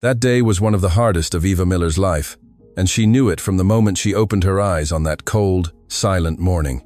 That day was one of the hardest of Eva Miller's life, and she knew it from the moment she opened her eyes on that cold, silent morning.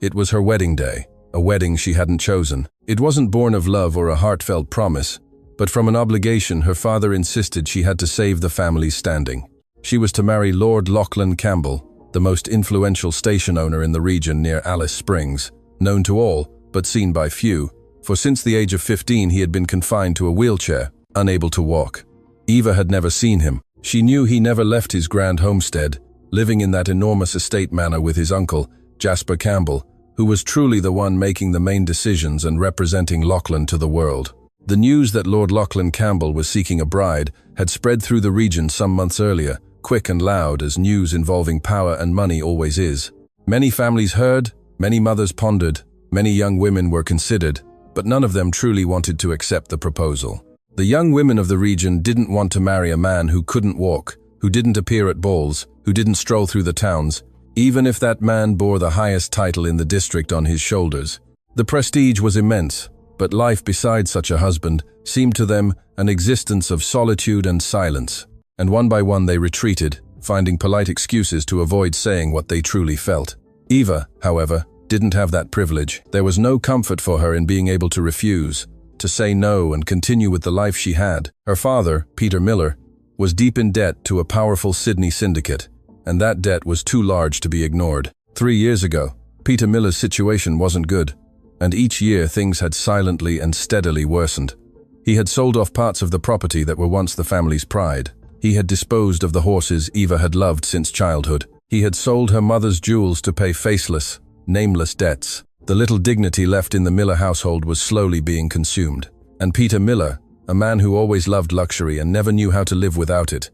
It was her wedding day, a wedding she hadn't chosen. It wasn't born of love or a heartfelt promise, but from an obligation her father insisted she had to save the family's standing. She was to marry Lord Lachlan Campbell, the most influential station owner in the region near Alice Springs, known to all, but seen by few, for since the age of 15 he had been confined to a wheelchair, unable to walk. Eva had never seen him. She knew he never left his grand homestead, living in that enormous estate manor with his uncle, Jasper Campbell, who was truly the one making the main decisions and representing Lachlan to the world. The news that Lord Lachlan Campbell was seeking a bride had spread through the region some months earlier, quick and loud as news involving power and money always is. Many families heard, many mothers pondered, many young women were considered, but none of them truly wanted to accept the proposal. The young women of the region didn't want to marry a man who couldn't walk, who didn't appear at balls, who didn't stroll through the towns, even if that man bore the highest title in the district on his shoulders. The prestige was immense, but life beside such a husband seemed to them an existence of solitude and silence, and one by one they retreated, finding polite excuses to avoid saying what they truly felt. Eva, however, didn't have that privilege. There was no comfort for her in being able to refuse, to say no and continue with the life she had. Her father, Peter Miller, was deep in debt to a powerful Sydney syndicate, and that debt was too large to be ignored. 3 years ago, Peter Miller's situation wasn't good, and each year things had silently and steadily worsened. He had sold off parts of the property that were once the family's pride. He had disposed of the horses Eva had loved since childhood. He had sold her mother's jewels to pay faceless, nameless debts. The little dignity left in the Miller household was slowly being consumed. And Peter Miller, a man who always loved luxury and never knew how to live without it,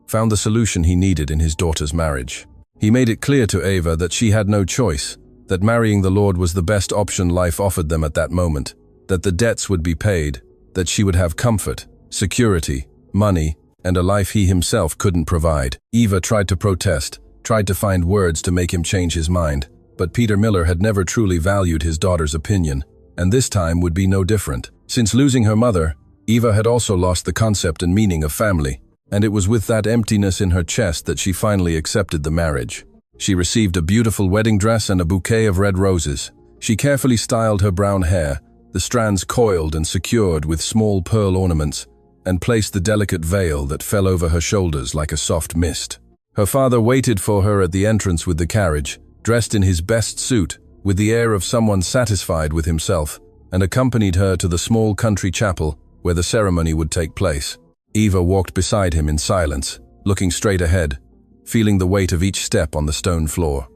found the solution he needed in his daughter's marriage. He made it clear to Eva that she had no choice, that marrying the Lord was the best option life offered them at that moment, that the debts would be paid, that she would have comfort, security, money, and a life he himself couldn't provide. Eva tried to protest, tried to find words to make him change his mind, but Peter Miller had never truly valued his daughter's opinion, and this time would be no different. Since losing her mother, Eva had also lost the concept and meaning of family, and it was with that emptiness in her chest that she finally accepted the marriage. She received a beautiful wedding dress and a bouquet of red roses. She carefully styled her brown hair, the strands coiled and secured with small pearl ornaments, and placed the delicate veil that fell over her shoulders like a soft mist. Her father waited for her at the entrance with the carriage, dressed in his best suit, with the air of someone satisfied with himself, and accompanied her to the small country chapel where the ceremony would take place. Eva walked beside him in silence, looking straight ahead, feeling the weight of each step on the stone floor.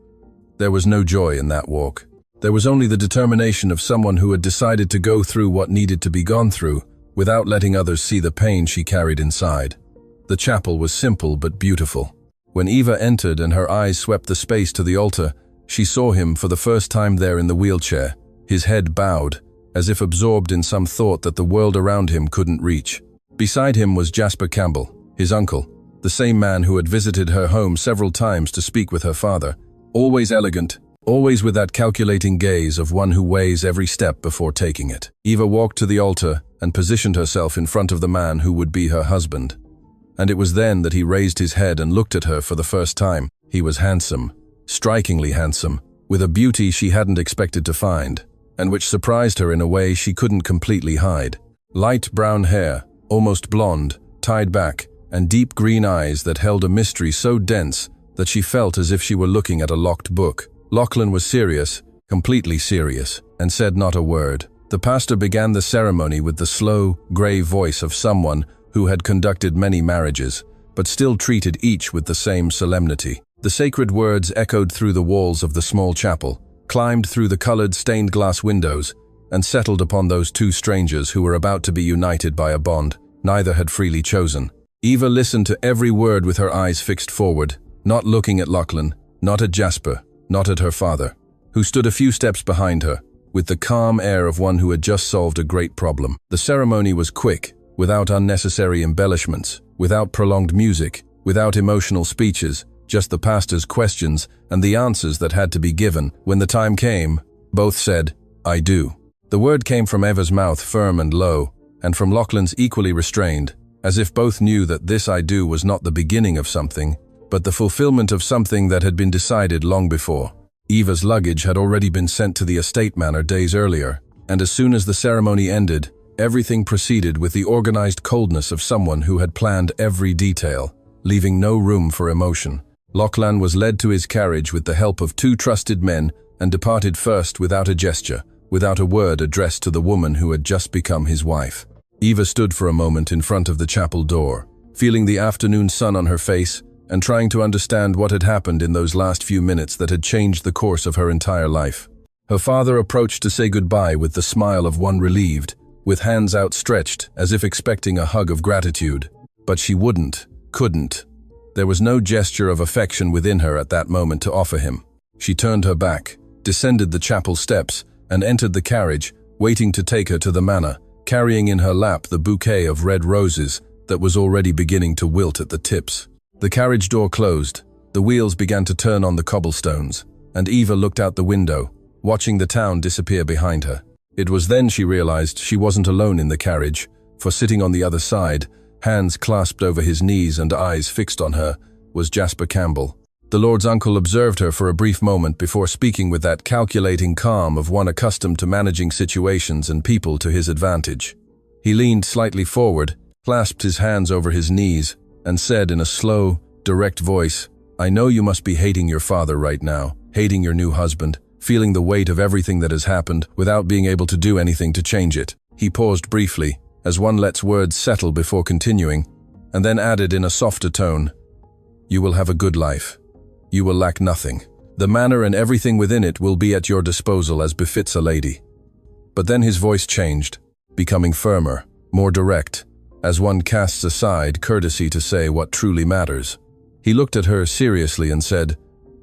There was no joy in that walk. There was only the determination of someone who had decided to go through what needed to be gone through, without letting others see the pain she carried inside. The chapel was simple but beautiful. When Eva entered and her eyes swept the space to the altar, she saw him for the first time there in the wheelchair, his head bowed, as if absorbed in some thought that the world around him couldn't reach. Beside him was Jasper Campbell, his uncle, the same man who had visited her home several times to speak with her father, always elegant, always with that calculating gaze of one who weighs every step before taking it. Eva walked to the altar and positioned herself in front of the man who would be her husband. And it was then that he raised his head and looked at her for the first time. He was handsome, strikingly handsome, with a beauty she hadn't expected to find, and which surprised her in a way she couldn't completely hide. Light brown hair, almost blonde, tied back, and deep green eyes that held a mystery so dense that she felt as if she were looking at a locked book. Lachlan was serious, completely serious, and said not a word. The pastor began the ceremony with the slow, grave voice of someone who had conducted many marriages, but still treated each with the same solemnity. The sacred words echoed through the walls of the small chapel, climbed through the colored stained glass windows, and settled upon those two strangers who were about to be united by a bond neither had freely chosen. Eva listened to every word with her eyes fixed forward, not looking at Lachlan, not at Jasper, not at her father, who stood a few steps behind her, with the calm air of one who had just solved a great problem. The ceremony was quick, without unnecessary embellishments, without prolonged music, without emotional speeches, just the pastor's questions and the answers that had to be given. When the time came, both said, "I do." The word came from Eva's mouth firm and low, and from Lachlan's equally restrained, as if both knew that this "I do" was not the beginning of something, but the fulfillment of something that had been decided long before. Eva's luggage had already been sent to the estate manor days earlier, and as soon as the ceremony ended, everything proceeded with the organized coldness of someone who had planned every detail, leaving no room for emotion. Lachlan was led to his carriage with the help of 2 trusted men and departed first without a gesture, without a word addressed to the woman who had just become his wife. Eva stood for a moment in front of the chapel door, feeling the afternoon sun on her face and trying to understand what had happened in those last few minutes that had changed the course of her entire life. Her father approached to say goodbye with the smile of one relieved, with hands outstretched as if expecting a hug of gratitude. But she couldn't. There was no gesture of affection within her at that moment to offer him. She turned her back, descended the chapel steps, and entered the carriage, waiting to take her to the manor, carrying in her lap the bouquet of red roses that was already beginning to wilt at the tips. The carriage door closed, the wheels began to turn on the cobblestones, and Eva looked out the window, watching the town disappear behind her. It was then she realized she wasn't alone in the carriage, for sitting on the other side, hands clasped over his knees and eyes fixed on her, was Jasper Campbell. The Lord's uncle observed her for a brief moment before speaking with that calculating calm of one accustomed to managing situations and people to his advantage. He leaned slightly forward, clasped his hands over his knees, and said in a slow, direct voice, "I know you must be hating your father right now, hating your new husband, feeling the weight of everything that has happened without being able to do anything to change it." He paused briefly, as one lets words settle before continuing, and then added in a softer tone, "You will have a good life. You will lack nothing. The manor and everything within it will be at your disposal as befits a lady." But then his voice changed, becoming firmer, more direct, as one casts aside courtesy to say what truly matters. He looked at her seriously and said,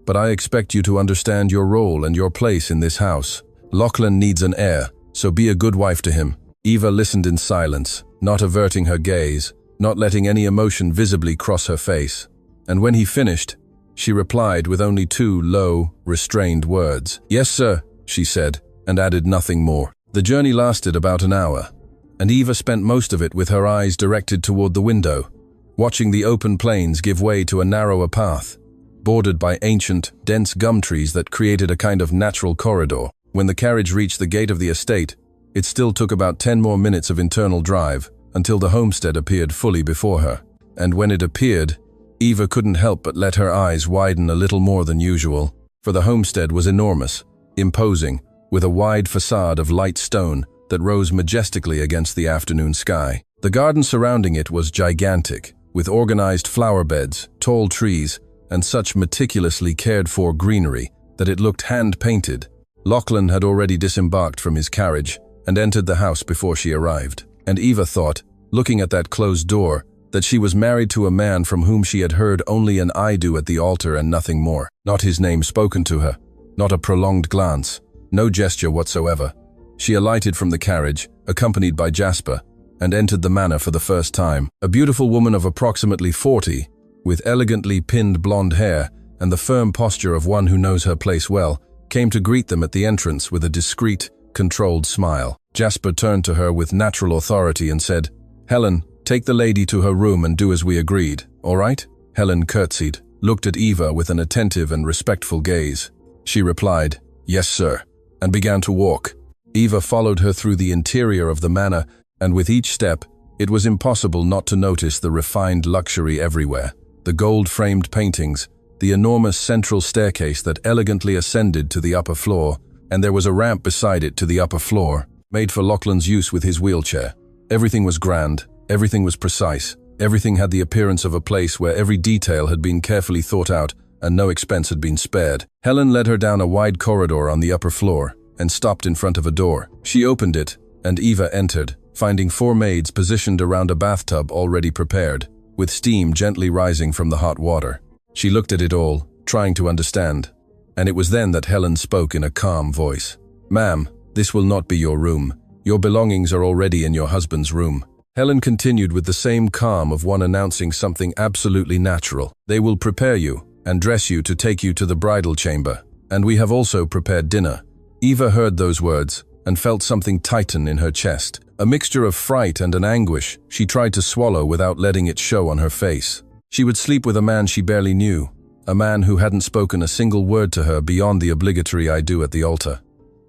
"But I expect you to understand your role and your place in this house. Lachlan needs an heir, so be a good wife to him." Eva listened in silence, not averting her gaze, not letting any emotion visibly cross her face. And when he finished, she replied with only 2 low, restrained words. "Yes, sir," she said, and added nothing more. The journey lasted about an hour, and Eva spent most of it with her eyes directed toward the window, watching the open plains give way to a narrower path, bordered by ancient, dense gum trees that created a kind of natural corridor. When the carriage reached the gate of the estate, it still took about 10 more minutes of internal drive until the homestead appeared fully before her. And when it appeared, Eva couldn't help but let her eyes widen a little more than usual, for the homestead was enormous, imposing, with a wide facade of light stone that rose majestically against the afternoon sky. The garden surrounding it was gigantic, with organized flower beds, tall trees, and such meticulously cared-for greenery that it looked hand-painted. Lachlan had already disembarked from his carriage and entered the house before she arrived, and Eva thought, looking at that closed door, that she was married to a man from whom she had heard only an "I do" at the altar and nothing more. Not his name spoken to her, not a prolonged glance, no gesture whatsoever. She alighted from the carriage, accompanied by Jasper, and entered the manor for the first time. A beautiful woman of approximately 40, with elegantly pinned blonde hair and the firm posture of one who knows her place well, came to greet them at the entrance with a discreet, controlled smile. Jasper turned to her with natural authority and said, "Helen, take the lady to her room and do as we agreed, all right?" Helen curtsied, looked at Eva with an attentive and respectful gaze. She replied, "Yes, sir," and began to walk. Eva followed her through the interior of the manor, and with each step, it was impossible not to notice the refined luxury everywhere. The gold-framed paintings, the enormous central staircase that elegantly ascended to the upper floor, and there was a ramp beside it to the upper floor, made for Lachlan's use with his wheelchair. Everything was grand, everything was precise, everything had the appearance of a place where every detail had been carefully thought out and no expense had been spared. Helen led her down a wide corridor on the upper floor and stopped in front of a door. She opened it, and Eva entered, finding 4 maids positioned around a bathtub already prepared, with steam gently rising from the hot water. She looked at it all, trying to understand, and it was then that Helen spoke in a calm voice. "Ma'am, this will not be your room. Your belongings are already in your husband's room." Helen continued with the same calm of one announcing something absolutely natural. "They will prepare you and dress you to take you to the bridal chamber, and we have also prepared dinner." Eva heard those words and felt something tighten in her chest. A mixture of fright and an anguish she tried to swallow without letting it show on her face. She would sleep with a man she barely knew, a man who hadn't spoken a single word to her beyond the obligatory "I do" at the altar.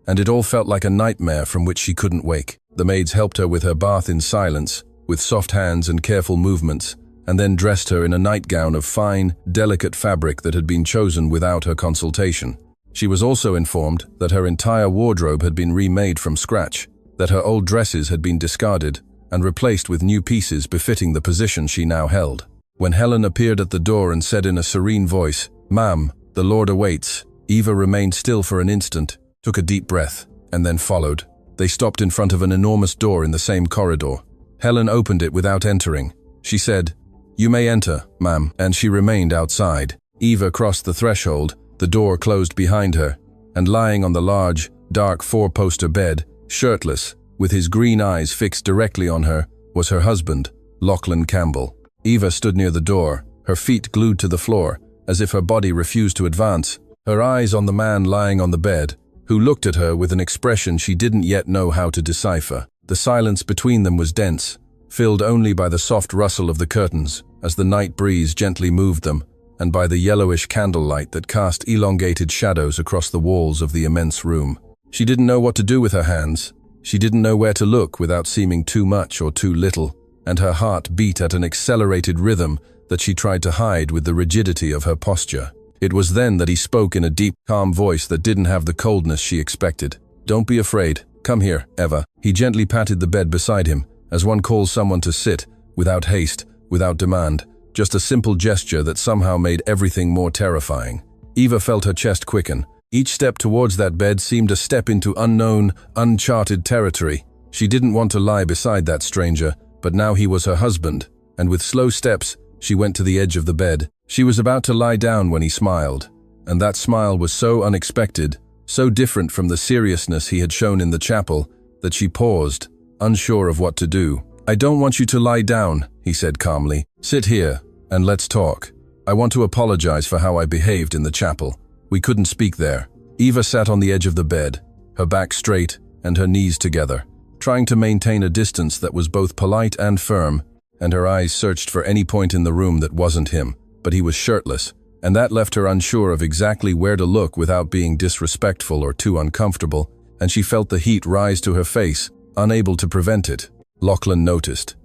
And it all felt like a nightmare from which she couldn't wake. The maids helped her with her bath in silence, with soft hands and careful movements, and then dressed her in a nightgown of fine, delicate fabric that had been chosen without her consultation. She was also informed that her entire wardrobe had been remade from scratch, that her old dresses had been discarded and replaced with new pieces befitting the position she now held. When Helen appeared at the door and said in a serene voice, "Ma'am, the Lord awaits," Eva remained still for an instant, took a deep breath, and then followed. They stopped in front of an enormous door in the same corridor. Helen opened it without entering. She said, "You may enter, ma'am," and she remained outside. Eva crossed the threshold, the door closed behind her, and lying on the large, dark four-poster bed, shirtless, with his green eyes fixed directly on her, was her husband, Lachlan Campbell. Eva stood near the door, her feet glued to the floor, as if her body refused to advance, her eyes on the man lying on the bed, who looked at her with an expression she didn't yet know how to decipher. The silence between them was dense, filled only by the soft rustle of the curtains as the night breeze gently moved them, and by the yellowish candlelight that cast elongated shadows across the walls of the immense room. She didn't know what to do with her hands. She didn't know where to look without seeming too much or too little, and her heart beat at an accelerated rhythm that she tried to hide with the rigidity of her posture. It was then that he spoke in a deep, calm voice that didn't have the coldness she expected. "Don't be afraid. Come here, Eva." He gently patted the bed beside him, as one calls someone to sit, without haste, without demand, just a simple gesture that somehow made everything more terrifying. Eva felt her chest quicken. Each step towards that bed seemed a step into unknown, uncharted territory. She didn't want to lie beside that stranger, but now he was her husband, and with slow steps, she went to the edge of the bed. She was about to lie down when he smiled, and that smile was so unexpected, so different from the seriousness he had shown in the chapel, that she paused, unsure of what to do. "I don't want you to lie down," he said calmly. "Sit here, and let's talk. I want to apologize for how I behaved in the chapel. We couldn't speak there." Eva sat on the edge of the bed, her back straight and her knees together, trying to maintain a distance that was both polite and firm, and her eyes searched for any point in the room that wasn't him. But he was shirtless, and that left her unsure of exactly where to look without being disrespectful or too uncomfortable, and she felt the heat rise to her face, unable to prevent it. Lachlan noticed,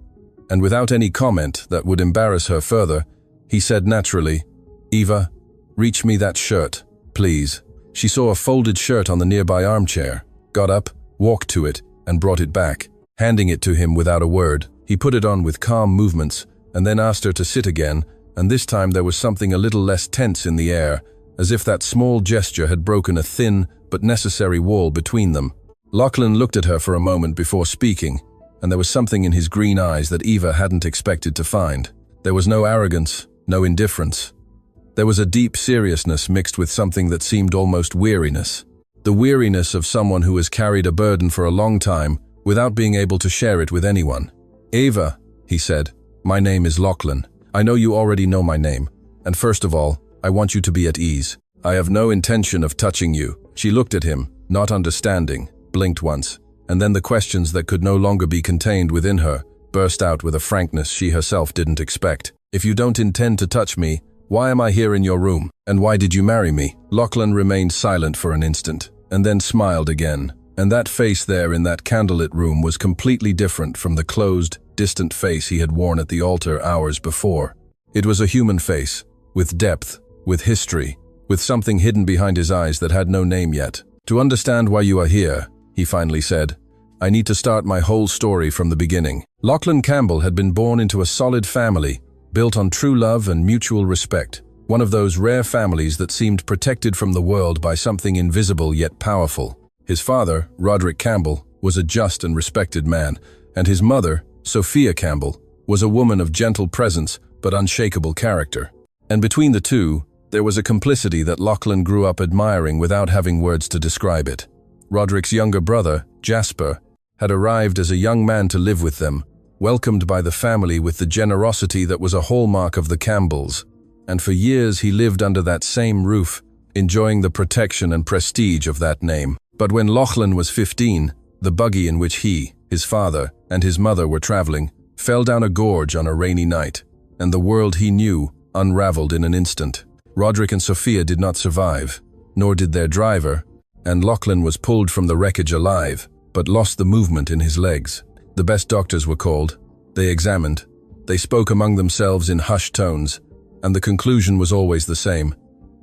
and without any comment that would embarrass her further, he said naturally, "Eva, reach me that shirt, please." She saw a folded shirt on the nearby armchair, got up, walked to it, and brought it back, handing it to him without a word. He put it on with calm movements, and then asked her to sit again, and this time there was something a little less tense in the air, as if that small gesture had broken a thin but necessary wall between them. Lachlan looked at her for a moment before speaking, and there was something in his green eyes that Eva hadn't expected to find. There was no arrogance, no indifference. There was a deep seriousness mixed with something that seemed almost weariness. The weariness of someone who has carried a burden for a long time without being able to share it with anyone. "Eva," he said, "my name is Lachlan. I know you already know my name, and first of all, I want you to be at ease. I have no intention of touching you." She looked at him, not understanding, blinked once, and then the questions that could no longer be contained within her burst out with a frankness she herself didn't expect. "If you don't intend to touch me, why am I here in your room? And why did you marry me?" Lachlan remained silent for an instant, and then smiled again. And that face there in that candlelit room was completely different from the closed, distant face he had worn at the altar hours before. It was a human face, with depth, with history, with something hidden behind his eyes that had no name yet. "To understand why you are here," he finally said, "I need to start my whole story from the beginning." Lachlan Campbell had been born into a solid family, built on true love and mutual respect, one of those rare families that seemed protected from the world by something invisible yet powerful. His father, Roderick Campbell, was a just and respected man, and his mother, Sophia Campbell, was a woman of gentle presence but unshakable character. And between the two, there was a complicity that Lachlan grew up admiring without having words to describe it. Roderick's younger brother, Jasper, had arrived as a young man to live with them, welcomed by the family with the generosity that was a hallmark of the Campbells, and for years he lived under that same roof, enjoying the protection and prestige of that name. But when Lachlan was 15, the buggy in which he, his father, and his mother were traveling, fell down a gorge on a rainy night, and the world he knew unraveled in an instant. Roderick and Sophia did not survive, nor did their driver, and Lachlan was pulled from the wreckage alive, but lost the movement in his legs. The best doctors were called. They examined. They spoke among themselves in hushed tones, and the conclusion was always the same.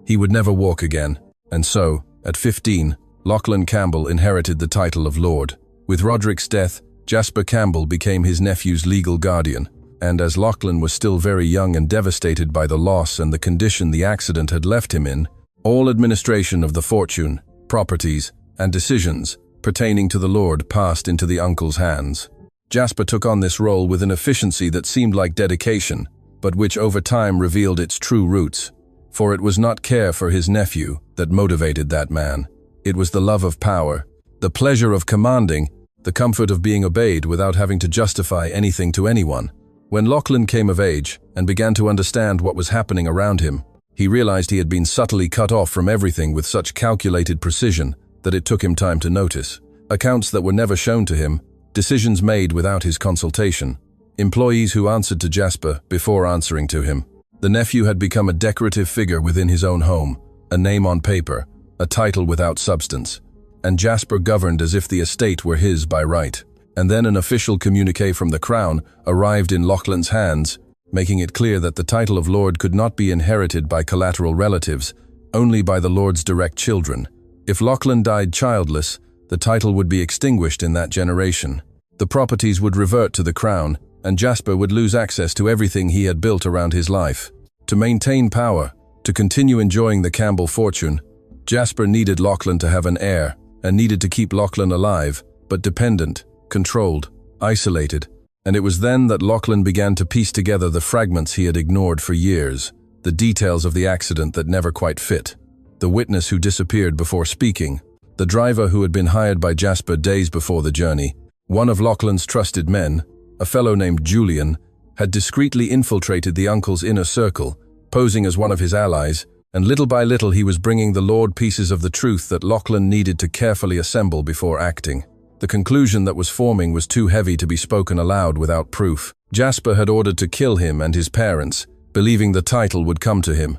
He would never walk again. And so, at 15, Lachlan Campbell inherited the title of Lord. With Roderick's death, Jasper Campbell became his nephew's legal guardian, and as Lachlan was still very young and devastated by the loss and the condition the accident had left him in, all administration of the fortune, properties, and decisions pertaining to the Lord passed into the uncle's hands. Jasper took on this role with an efficiency that seemed like dedication, but which over time revealed its true roots. For it was not care for his nephew that motivated that man. It was the love of power, the pleasure of commanding, the comfort of being obeyed without having to justify anything to anyone. When Lachlan came of age and began to understand what was happening around him, he realized he had been subtly cut off from everything with such calculated precision that it took him time to notice. Accounts that were never shown to him, decisions made without his consultation, employees who answered to Jasper before answering to him. The nephew had become a decorative figure within his own home, a name on paper, a title without substance, and Jasper governed as if the estate were his by right. And then an official communiqué from the Crown arrived in Lachlan's hands, making it clear that the title of Lord could not be inherited by collateral relatives, only by the Lord's direct children. If Lachlan died childless, the title would be extinguished in that generation. The properties would revert to the Crown, and Jasper would lose access to everything he had built around his life. To maintain power, to continue enjoying the Campbell fortune, Jasper needed Lachlan to have an heir, and needed to keep Lachlan alive, but dependent, controlled, isolated, and it was then that Lachlan began to piece together the fragments he had ignored for years, the details of the accident that never quite fit, the witness who disappeared before speaking, the driver who had been hired by Jasper days before the journey. One of Lachlan's trusted men, a fellow named Julian, had discreetly infiltrated the uncle's inner circle, posing as one of his allies, and little by little he was bringing the Lord pieces of the truth that Lachlan needed to carefully assemble before acting. The conclusion that was forming was too heavy to be spoken aloud without proof. Jasper had ordered to kill him and his parents, believing the title would come to him.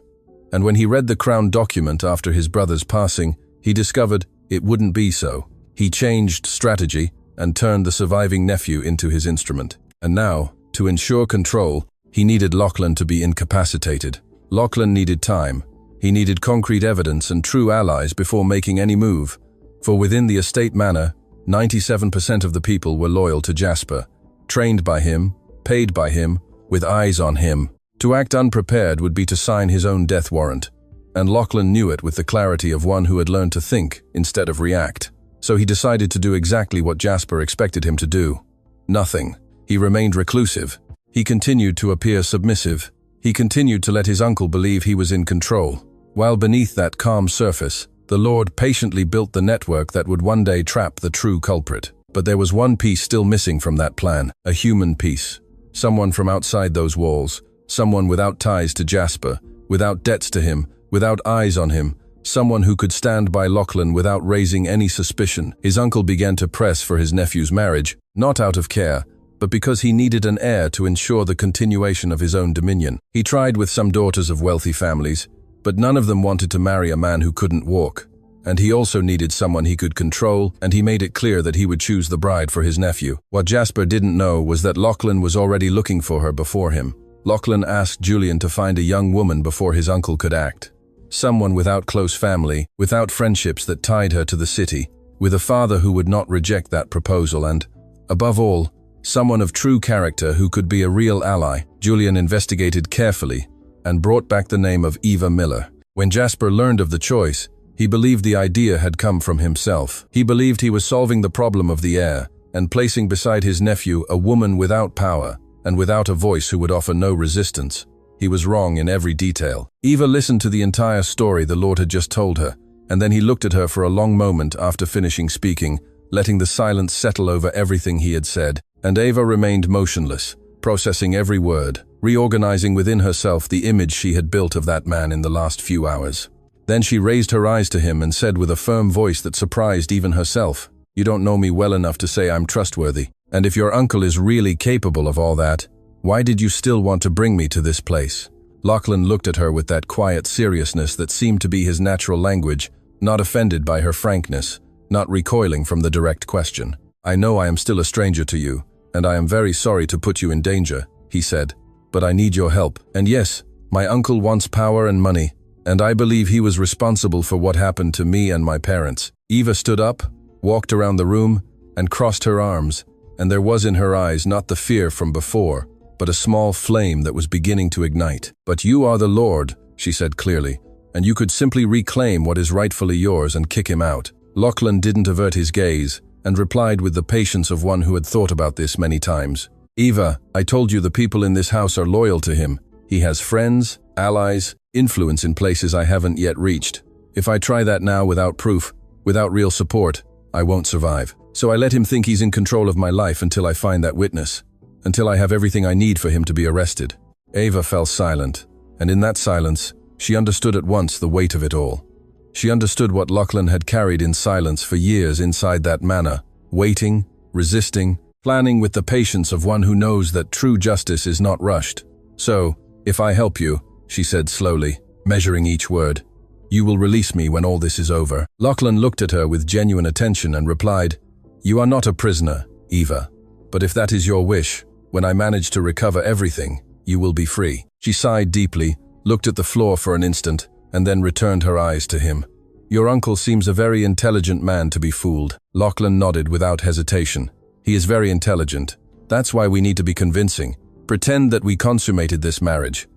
And when he read the Crown document after his brother's passing, he discovered it wouldn't be so. He changed strategy and turned the surviving nephew into his instrument. And now, to ensure control, he needed Lachlan to be incapacitated. Lachlan needed time. He needed concrete evidence and true allies before making any move. For within the estate manor, 97% of the people were loyal to Jasper, trained by him, paid by him, with eyes on him. To act unprepared would be to sign his own death warrant, and Lachlan knew it with the clarity of one who had learned to think instead of react. So he decided to do exactly what Jasper expected him to do. Nothing. He remained reclusive. He continued to appear submissive. He continued to let his uncle believe he was in control, while beneath that calm surface, the Lord patiently built the network that would one day trap the true culprit. But there was one piece still missing from that plan, a human piece. Someone from outside those walls, someone without ties to Jasper, without debts to him, without eyes on him, someone who could stand by Lachlan without raising any suspicion. His uncle began to press for his nephew's marriage, not out of care, but because he needed an heir to ensure the continuation of his own dominion. He tried with some daughters of wealthy families, but none of them wanted to marry a man who couldn't walk. And he also needed someone he could control, and he made it clear that he would choose the bride for his nephew. What Jasper didn't know was that Lachlan was already looking for her before him. Lachlan asked Julian to find a young woman before his uncle could act. Someone without close family, without friendships that tied her to the city, with a father who would not reject that proposal and, above all, someone of true character who could be a real ally. Julian investigated carefully and brought back the name of Eva Miller. When Jasper learned of the choice, he believed the idea had come from himself. He believed he was solving the problem of the heir and placing beside his nephew a woman without power and without a voice who would offer no resistance. He was wrong in every detail. Eva listened to the entire story the Lord had just told her, and then he looked at her for a long moment after finishing speaking, letting the silence settle over everything he had said. And Eva remained motionless, processing every word, reorganizing within herself the image she had built of that man in the last few hours. Then she raised her eyes to him and said with a firm voice that surprised even herself, "You don't know me well enough to say I'm trustworthy." And if your uncle is really capable of all that, why did you still want to bring me to this place? Lachlan looked at her with that quiet seriousness that seemed to be his natural language, not offended by her frankness, not recoiling from the direct question. I know I am still a stranger to you, and I am very sorry to put you in danger, he said, but I need your help. And yes, my uncle wants power and money, and I believe he was responsible for what happened to me and my parents. Eva stood up, walked around the room, and crossed her arms, and there was in her eyes not the fear from before, but a small flame that was beginning to ignite. But you are the Lord, she said clearly, and you could simply reclaim what is rightfully yours and kick him out. Lachlan didn't avert his gaze, and replied with the patience of one who had thought about this many times. Eva, I told you the people in this house are loyal to him. He has friends, allies, influence in places I haven't yet reached. If I try that now without proof, without real support, I won't survive. So I let him think he's in control of my life until I find that witness, until I have everything I need for him to be arrested. Eva fell silent, and in that silence, she understood at once the weight of it all. She understood what Lachlan had carried in silence for years inside that manor, waiting, resisting, planning with the patience of one who knows that true justice is not rushed. So, if I help you, she said slowly, measuring each word, you will release me when all this is over. Lachlan looked at her with genuine attention and replied, you are not a prisoner, Eva, but if that is your wish, when I manage to recover everything, you will be free. She sighed deeply, looked at the floor for an instant, and then returned her eyes to him. Your uncle seems a very intelligent man to be fooled. Lachlan nodded without hesitation. He is very intelligent. That's why we need to be convincing. Pretend that we consummated this marriage.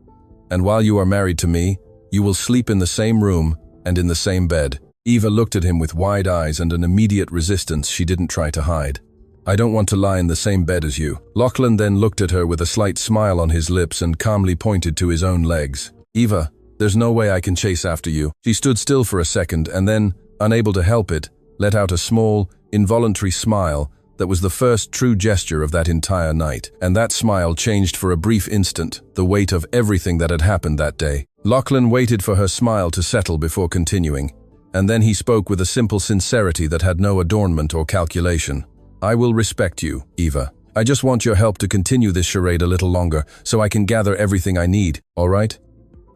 And while you are married to me, you will sleep in the same room and in the same bed. Eva looked at him with wide eyes and an immediate resistance she didn't try to hide. I don't want to lie in the same bed as you. Lachlan then looked at her with a slight smile on his lips and calmly pointed to his own legs. Eva, there's no way I can chase after you. She stood still for a second and then, unable to help it, let out a small, involuntary smile that was the first true gesture of that entire night. And that smile changed for a brief instant the weight of everything that had happened that day. Lachlan waited for her smile to settle before continuing, and then he spoke with a simple sincerity that had no adornment or calculation. I will respect you, Eva. I just want your help to continue this charade a little longer so I can gather everything I need, all right?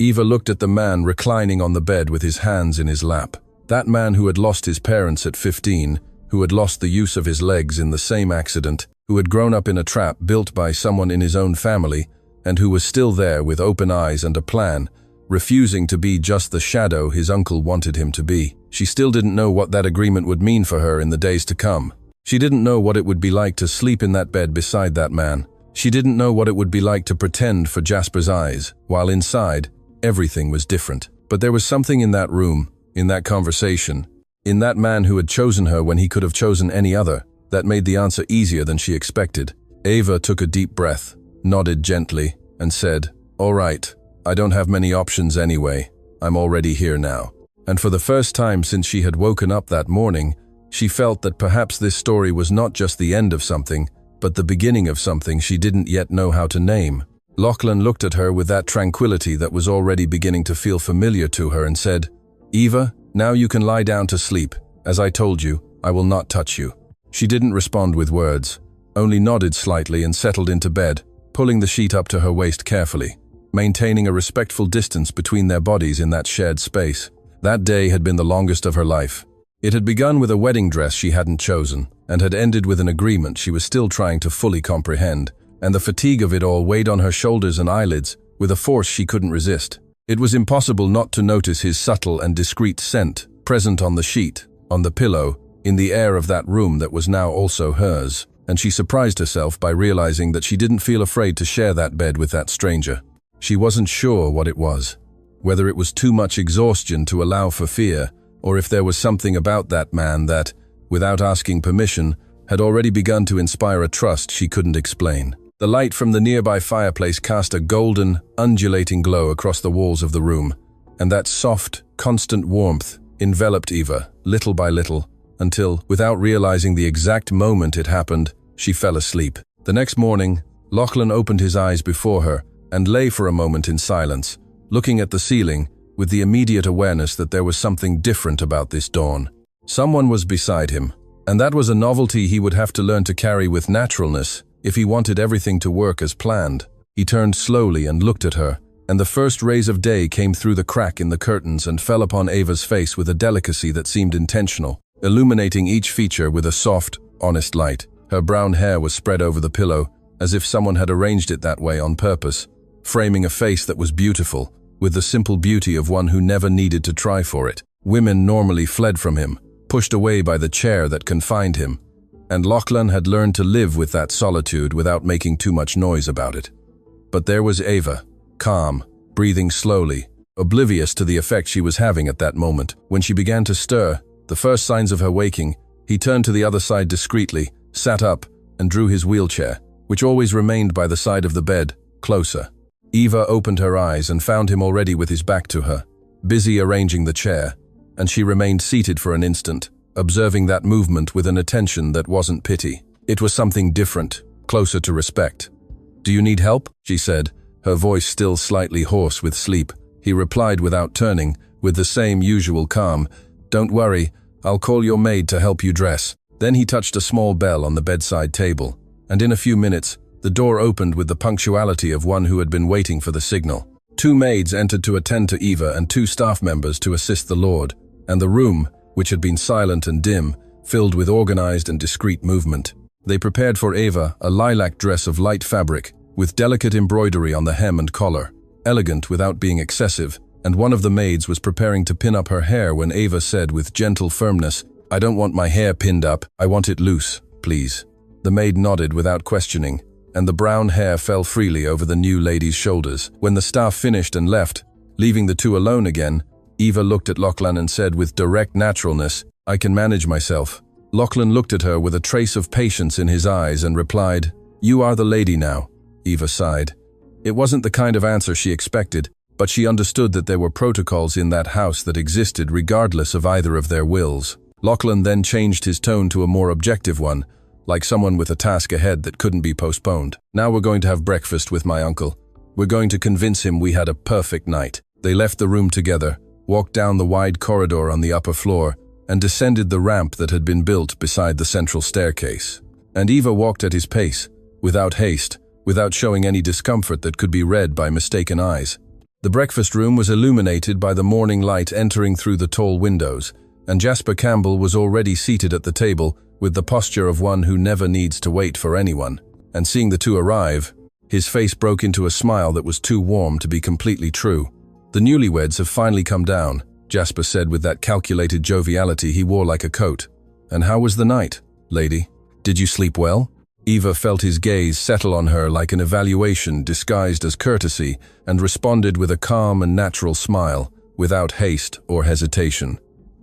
Eva looked at the man reclining on the bed with his hands in his lap. That man who had lost his parents at 15, who had lost the use of his legs in the same accident, who had grown up in a trap built by someone in his own family, and who was still there with open eyes and a plan, refusing to be just the shadow his uncle wanted him to be. She still didn't know what that agreement would mean for her in the days to come. She didn't know what it would be like to sleep in that bed beside that man. She didn't know what it would be like to pretend for Jasper's eyes, while inside, everything was different. But there was something in that room, in that conversation, in that man who had chosen her when he could have chosen any other, that made the answer easier than she expected. Eva took a deep breath, nodded gently, and said, all right, I don't have many options anyway. I'm already here now. And for the first time since she had woken up that morning, she felt that perhaps this story was not just the end of something, but the beginning of something she didn't yet know how to name. Lachlan looked at her with that tranquility that was already beginning to feel familiar to her and said, Eva, now you can lie down to sleep. As I told you, I will not touch you. She didn't respond with words, only nodded slightly and settled into bed, pulling the sheet up to her waist carefully, maintaining a respectful distance between their bodies in that shared space. That day had been the longest of her life. It had begun with a wedding dress she hadn't chosen, and had ended with an agreement she was still trying to fully comprehend, and the fatigue of it all weighed on her shoulders and eyelids with a force she couldn't resist. It was impossible not to notice his subtle and discreet scent, present on the sheet, on the pillow, in the air of that room that was now also hers, and she surprised herself by realizing that she didn't feel afraid to share that bed with that stranger. She wasn't sure what it was, whether it was too much exhaustion to allow for fear, or if there was something about that man that, without asking permission, had already begun to inspire a trust she couldn't explain. The light from the nearby fireplace cast a golden, undulating glow across the walls of the room, and that soft, constant warmth enveloped Eva, little by little, until, without realizing the exact moment it happened, she fell asleep. The next morning, Lachlan opened his eyes before her and lay for a moment in silence, looking at the ceiling with the immediate awareness that there was something different about this dawn. Someone was beside him, And that was a novelty he would have to learn to carry with naturalness if he wanted everything to work as planned. He turned slowly and looked at her, and the first rays of day came through the crack in the curtains and fell upon Ava's face with a delicacy that seemed intentional, illuminating each feature with a soft, honest light. Her brown hair was spread over the pillow, as if someone had arranged it that way on purpose, framing a face that was beautiful, with the simple beauty of one who never needed to try for it. Women normally fled from him, pushed away by the chair that confined him, and Lachlan had learned to live with that solitude without making too much noise about it. But there was Ava, calm, breathing slowly, oblivious to the effect she was having at that moment. When she began to stir, the first signs of her waking, he turned to the other side discreetly, sat up, and drew his wheelchair, which always remained by the side of the bed, closer. Eva opened her eyes and found him already with his back to her, busy arranging the chair, and she remained seated for an instant, observing that movement with an attention that wasn't pity. It was something different, closer to respect. "Do you need help?" she said, her voice still slightly hoarse with sleep. He replied without turning, with the same usual calm, "Don't worry, I'll call your maid to help you dress." Then he touched a small bell on the bedside table, and in a few minutes, the door opened with the punctuality of one who had been waiting for the signal. 2 maids entered to attend to Eva and 2 staff members to assist the Lord, and the room, which had been silent and dim, filled with organized and discreet movement. They prepared for Eva a lilac dress of light fabric, with delicate embroidery on the hem and collar, elegant without being excessive, and one of the maids was preparing to pin up her hair when Ava said with gentle firmness, "I don't want my hair pinned up, I want it loose, please." The maid nodded without questioning, and the brown hair fell freely over the new lady's shoulders. When the staff finished and left, leaving the 2 alone again, Eva looked at Lachlan and said with direct naturalness, "I can manage myself." Lachlan looked at her with a trace of patience in his eyes and replied, "You are the lady now." Eva sighed. It wasn't the kind of answer she expected, but she understood that there were protocols in that house that existed regardless of either of their wills. Lachlan then changed his tone to a more objective one, like someone with a task ahead that couldn't be postponed. "Now we're going to have breakfast with my uncle. We're going to convince him we had a perfect night." They left the room together, walked down the wide corridor on the upper floor, and descended the ramp that had been built beside the central staircase. And Eva walked at his pace, without haste, without showing any discomfort that could be read by mistaken eyes. The breakfast room was illuminated by the morning light entering through the tall windows, and Jasper Campbell was already seated at the table with the posture of one who never needs to wait for anyone. And seeing the 2 arrive, his face broke into a smile that was too warm to be completely true. "The newlyweds have finally come down," Jasper said with that calculated joviality he wore like a coat. "And how was the night, lady? Did you sleep well?" Eva felt his gaze settle on her like an evaluation disguised as courtesy and responded with a calm and natural smile, without haste or hesitation.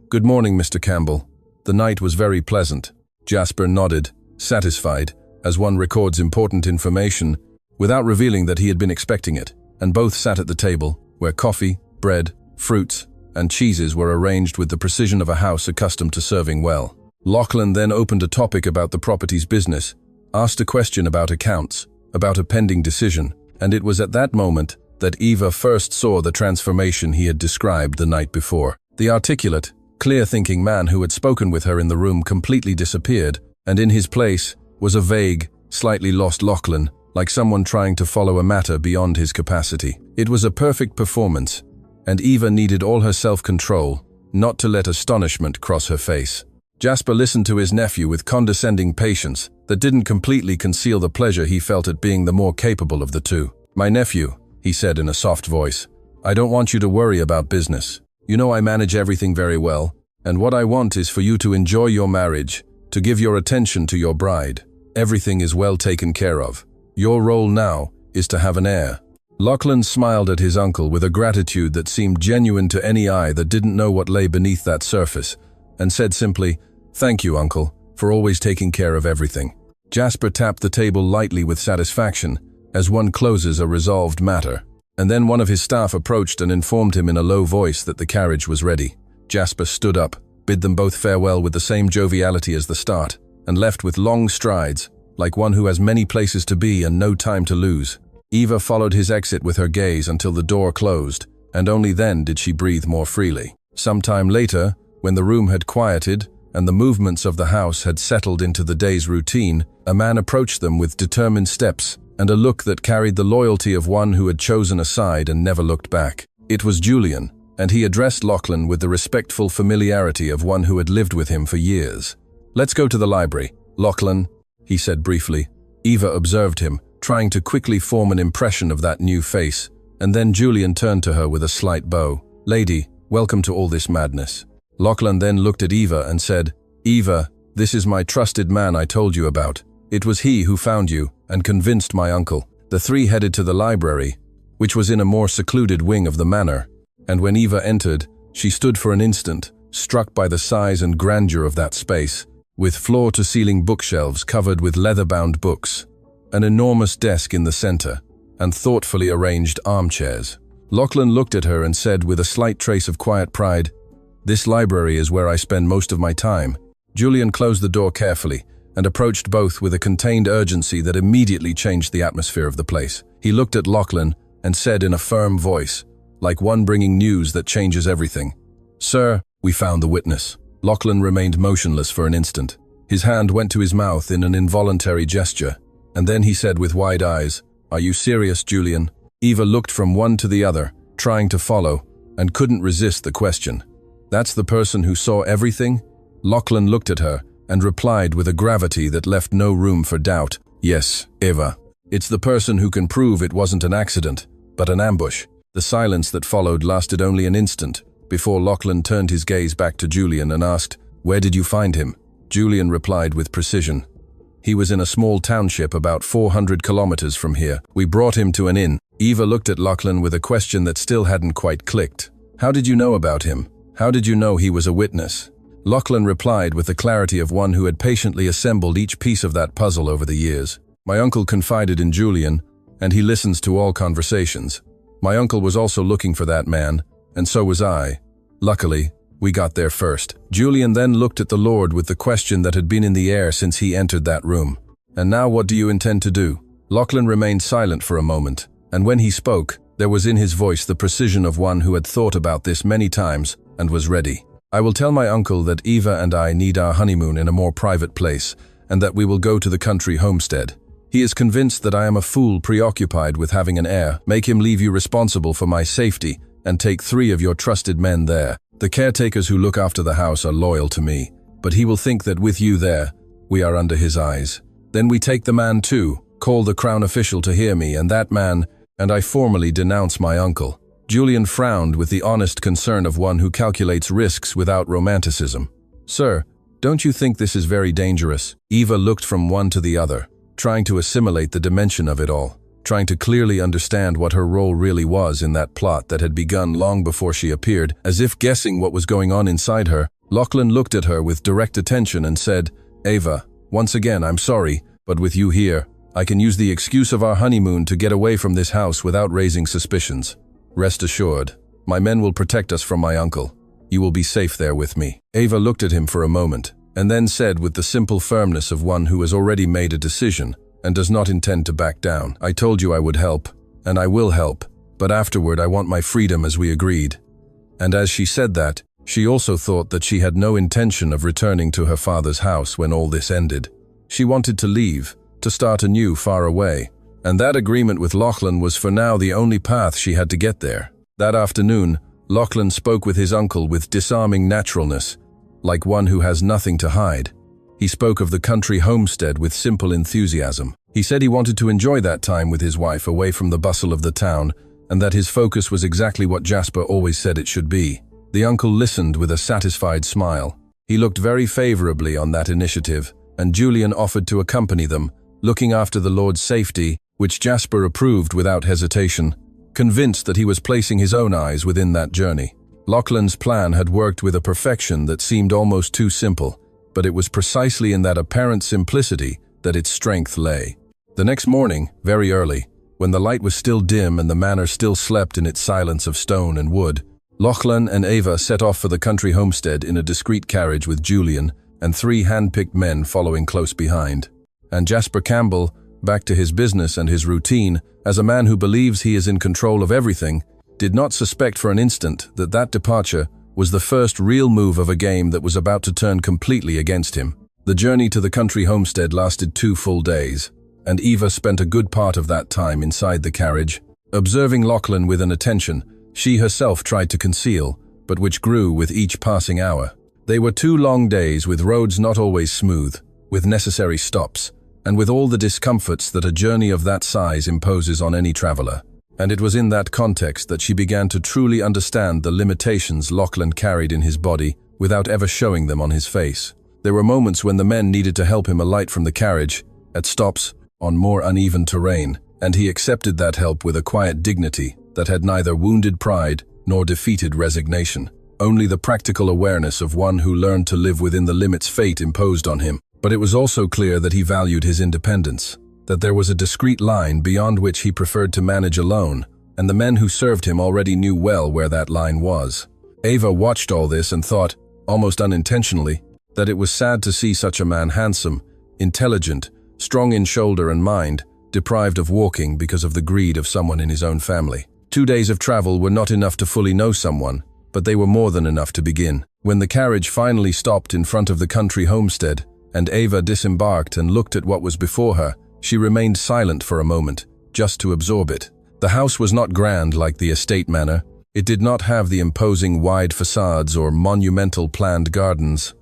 "Good morning, Mr. Campbell. The night was very pleasant." Jasper nodded, satisfied, as one records important information, without revealing that he had been expecting it, and both sat at the table, where coffee, bread, fruits, and cheeses were arranged with the precision of a house accustomed to serving well. Lachlan then opened a topic about the property's business, asked a question about accounts, about a pending decision, and it was at that moment that Eva first saw the transformation he had described the night before. The articulate, clear-thinking man who had spoken with her in the room completely disappeared, and in his place was a vague, slightly lost Lachlan, like someone trying to follow a matter beyond his capacity. It was a perfect performance, and Eva needed all her self-control not to let astonishment cross her face. Jasper listened to his nephew with condescending patience that didn't completely conceal the pleasure he felt at being the more capable of the 2. "My nephew," he said in a soft voice, "I don't want you to worry about business. You know I manage everything very well, and what I want is for you to enjoy your marriage, to give your attention to your bride. Everything is well taken care of. Your role now is to have an heir." Lachlan smiled at his uncle with a gratitude that seemed genuine to any eye that didn't know what lay beneath that surface, and said simply, "Thank you, uncle, for always taking care of everything." Jasper tapped the table lightly with satisfaction, as one closes a resolved matter. And then one of his staff approached and informed him in a low voice that the carriage was ready. Jasper stood up, bid them both farewell with the same joviality as the start, and left with long strides, like one who has many places to be and no time to lose. Eva followed his exit with her gaze until the door closed, and only then did she breathe more freely. Some time later, when the room had quieted and the movements of the house had settled into the day's routine, a man approached them with determined steps and a look that carried the loyalty of one who had chosen a side and never looked back. It was Julian, and he addressed Lachlan with the respectful familiarity of one who had lived with him for years. "Let's go to the library, Lachlan," he said briefly. Eva observed him, trying to quickly form an impression of that new face, and then Julian turned to her with a slight bow. "Lady, welcome to all this madness." Lachlan then looked at Eva and said, "Eva, this is my trusted man I told you about. It was he who found you and convinced my uncle." The three headed to the library, which was in a more secluded wing of the manor, and when Eva entered, she stood for an instant, struck by the size and grandeur of that space, with floor-to-ceiling bookshelves covered with leather-bound books, an enormous desk in the center, and thoughtfully arranged armchairs. Lachlan looked at her and said with a slight trace of quiet pride, "This library is where I spend most of my time." Julian closed the door carefully and approached both with a contained urgency that immediately changed the atmosphere of the place. He looked at Lachlan and said in a firm voice, like one bringing news that changes everything, "Sir, we found the witness." Lachlan remained motionless for an instant. His hand went to his mouth in an involuntary gesture, and then he said with wide eyes, "Are you serious, Julian?" Eva looked from one to the other, trying to follow, and couldn't resist the question. "That's the person who saw everything?" Lachlan looked at her and replied with a gravity that left no room for doubt. "Yes, Eva. It's the person who can prove it wasn't an accident, but an ambush." The silence that followed lasted only an instant, before Lachlan turned his gaze back to Julian and asked, "Where did you find him?" Julian replied with precision, "He was in a small township about 400 kilometers from here. We brought him to an inn." Eva looked at Lachlan with a question that still hadn't quite clicked. "How did you know about him? How did you know he was a witness?" Lachlan replied with the clarity of one who had patiently assembled each piece of that puzzle over the years. "My uncle confided in Julian, and he listens to all conversations. My uncle was also looking for that man, and so was I. Luckily, we got there first." Julian then looked at the Lord with the question that had been in the air since he entered that room. "And now what do you intend to do?" Lachlan remained silent for a moment, and when he spoke, there was in his voice the precision of one who had thought about this many times and was ready. "I will tell my uncle that Eva and I need our honeymoon in a more private place, and that we will go to the country homestead. He is convinced that I am a fool preoccupied with having an heir. Make him leave you responsible for my safety and take 3 of your trusted men there. The caretakers who look after the house are loyal to me, but he will think that with you there, we are under his eyes. Then we take the man too, call the crown official to hear me, and that man, and I formally denounce my uncle." Julian frowned with the honest concern of one who calculates risks without romanticism. "Sir, don't you think this is very dangerous?" Eva looked from one to the other, trying to assimilate the dimension of it all, trying to clearly understand what her role really was in that plot that had begun long before she appeared, as if guessing what was going on inside her. Lachlan looked at her with direct attention and said, "Eva, once again I'm sorry, but with you here, I can use the excuse of our honeymoon to get away from this house without raising suspicions. Rest assured, my men will protect us from my uncle. You will be safe there with me." Eva looked at him for a moment, and then said with the simple firmness of one who has already made a decision and does not intend to back down, "I told you I would help, and I will help, but afterward I want my freedom as we agreed." And as she said that, she also thought that she had no intention of returning to her father's house when all this ended. She wanted to leave, to start anew far away, and that agreement with Lachlan was for now the only path she had to get there. That afternoon, Lachlan spoke with his uncle with disarming naturalness, like one who has nothing to hide. He spoke of the country homestead with simple enthusiasm. He said he wanted to enjoy that time with his wife away from the bustle of the town, and that his focus was exactly what Jasper always said it should be. The uncle listened with a satisfied smile. He looked very favorably on that initiative, and Julian offered to accompany them, looking after the Lord's safety, which Jasper approved without hesitation, convinced that he was placing his own eyes within that journey. Lachlan's plan had worked with a perfection that seemed almost too simple, but it was precisely in that apparent simplicity that its strength lay. The next morning, very early, when the light was still dim and the manor still slept in its silence of stone and wood, Lachlan and Eva set off for the country homestead in a discreet carriage with Julian and 3 hand-picked men following close behind. And Jasper Campbell, back to his business and his routine, as a man who believes he is in control of everything, did not suspect for an instant that that departure was the first real move of a game that was about to turn completely against him. The journey to the country homestead lasted 2 full days, and Eva spent a good part of that time inside the carriage, observing Lachlan with an attention she herself tried to conceal, but which grew with each passing hour. They were 2 long days with roads not always smooth, with necessary stops, and with all the discomforts that a journey of that size imposes on any traveler. And it was in that context that she began to truly understand the limitations Lachlan carried in his body without ever showing them on his face. There were moments when the men needed to help him alight from the carriage, at stops, on more uneven terrain, and he accepted that help with a quiet dignity that had neither wounded pride nor defeated resignation, only the practical awareness of one who learned to live within the limits fate imposed on him. But it was also clear that he valued his independence, that there was a discrete line beyond which he preferred to manage alone, and the men who served him already knew well where that line was. Eva watched all this and thought, almost unintentionally, that it was sad to see such a man handsome, intelligent, strong in shoulder and mind, deprived of walking because of the greed of someone in his own family. 2 days of travel were not enough to fully know someone, but they were more than enough to begin. When the carriage finally stopped in front of the country homestead, and Eva disembarked and looked at what was before her, she remained silent for a moment, just to absorb it. The house was not grand like the estate manor. It did not have the imposing wide facades or monumental planned gardens,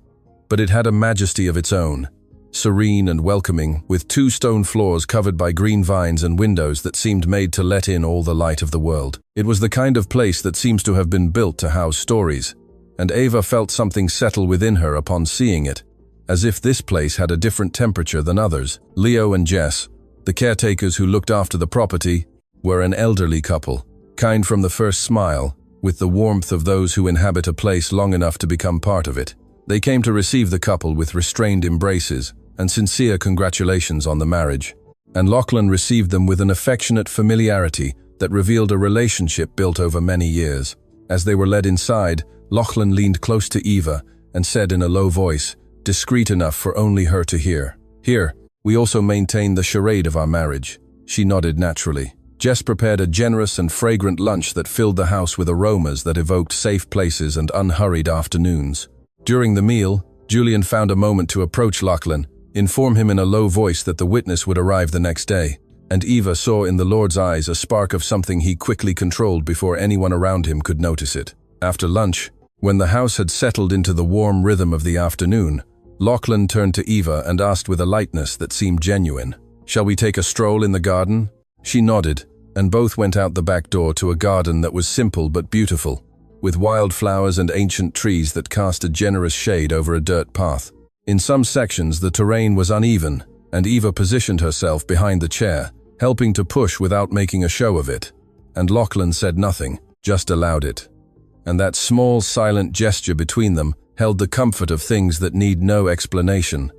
but it had a majesty of its own, serene and welcoming, with 2 stone floors covered by green vines and windows that seemed made to let in all the light of the world. It was the kind of place that seems to have been built to house stories, and Eva felt something settle within her upon seeing it, as if this place had a different temperature than others. Leo and Jess, the caretakers who looked after the property, were an elderly couple, kind from the first smile, with the warmth of those who inhabit a place long enough to become part of it. They came to receive the couple with restrained embraces and sincere congratulations on the marriage, and Lachlan received them with an affectionate familiarity that revealed a relationship built over many years. As they were led inside, Lachlan leaned close to Eva and said in a low voice, discreet enough for only her to hear, "Here, we also maintain the charade of our marriage." She nodded naturally. Jess prepared a generous and fragrant lunch that filled the house with aromas that evoked safe places and unhurried afternoons. During the meal, Julian found a moment to approach Lachlan, inform him in a low voice that the witness would arrive the next day, and Eva saw in the Lord's eyes a spark of something he quickly controlled before anyone around him could notice it. After lunch, when the house had settled into the warm rhythm of the afternoon, Lachlan turned to Eva and asked with a lightness that seemed genuine, "Shall we take a stroll in the garden?" She nodded, and both went out the back door to a garden that was simple but beautiful, with wildflowers and ancient trees that cast a generous shade over a dirt path. In some sections, the terrain was uneven, and Eva positioned herself behind the chair, helping to push without making a show of it. And Lachlan said nothing, just allowed it. And that small, silent gesture between them held the comfort of things that need no explanation.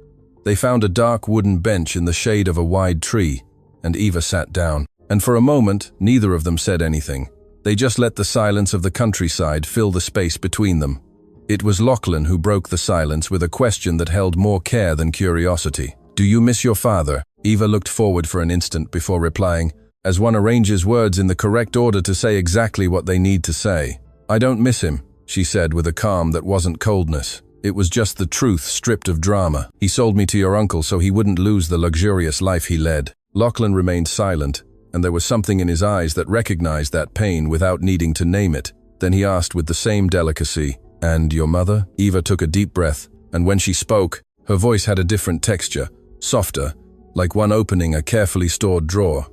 They found a dark wooden bench in the shade of a wide tree, and Eva sat down. And for a moment, neither of them said anything. They just let the silence of the countryside fill the space between them. It was Lachlan who broke the silence with a question that held more care than curiosity. "Do you miss your father?" Eva looked forward for an instant before replying, as one arranges words in the correct order to say exactly what they need to say. "I don't miss him," she said with a calm that wasn't coldness. It was just the truth stripped of drama. "He sold me to your uncle so he wouldn't lose the luxurious life he led." Lachlan remained silent, and there was something in his eyes that recognized that pain without needing to name it. Then he asked with the same delicacy, "And your mother?" Eva took a deep breath, and when she spoke, her voice had a different texture, softer, like one opening a carefully stored drawer.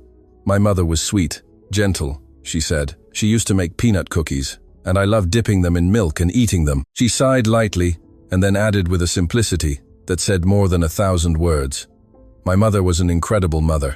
"My mother was sweet, gentle," she said. "She used to make peanut cookies, and I loved dipping them in milk and eating them." She sighed lightly, and then added with a simplicity that said more than 1,000 words, "My mother was an incredible mother."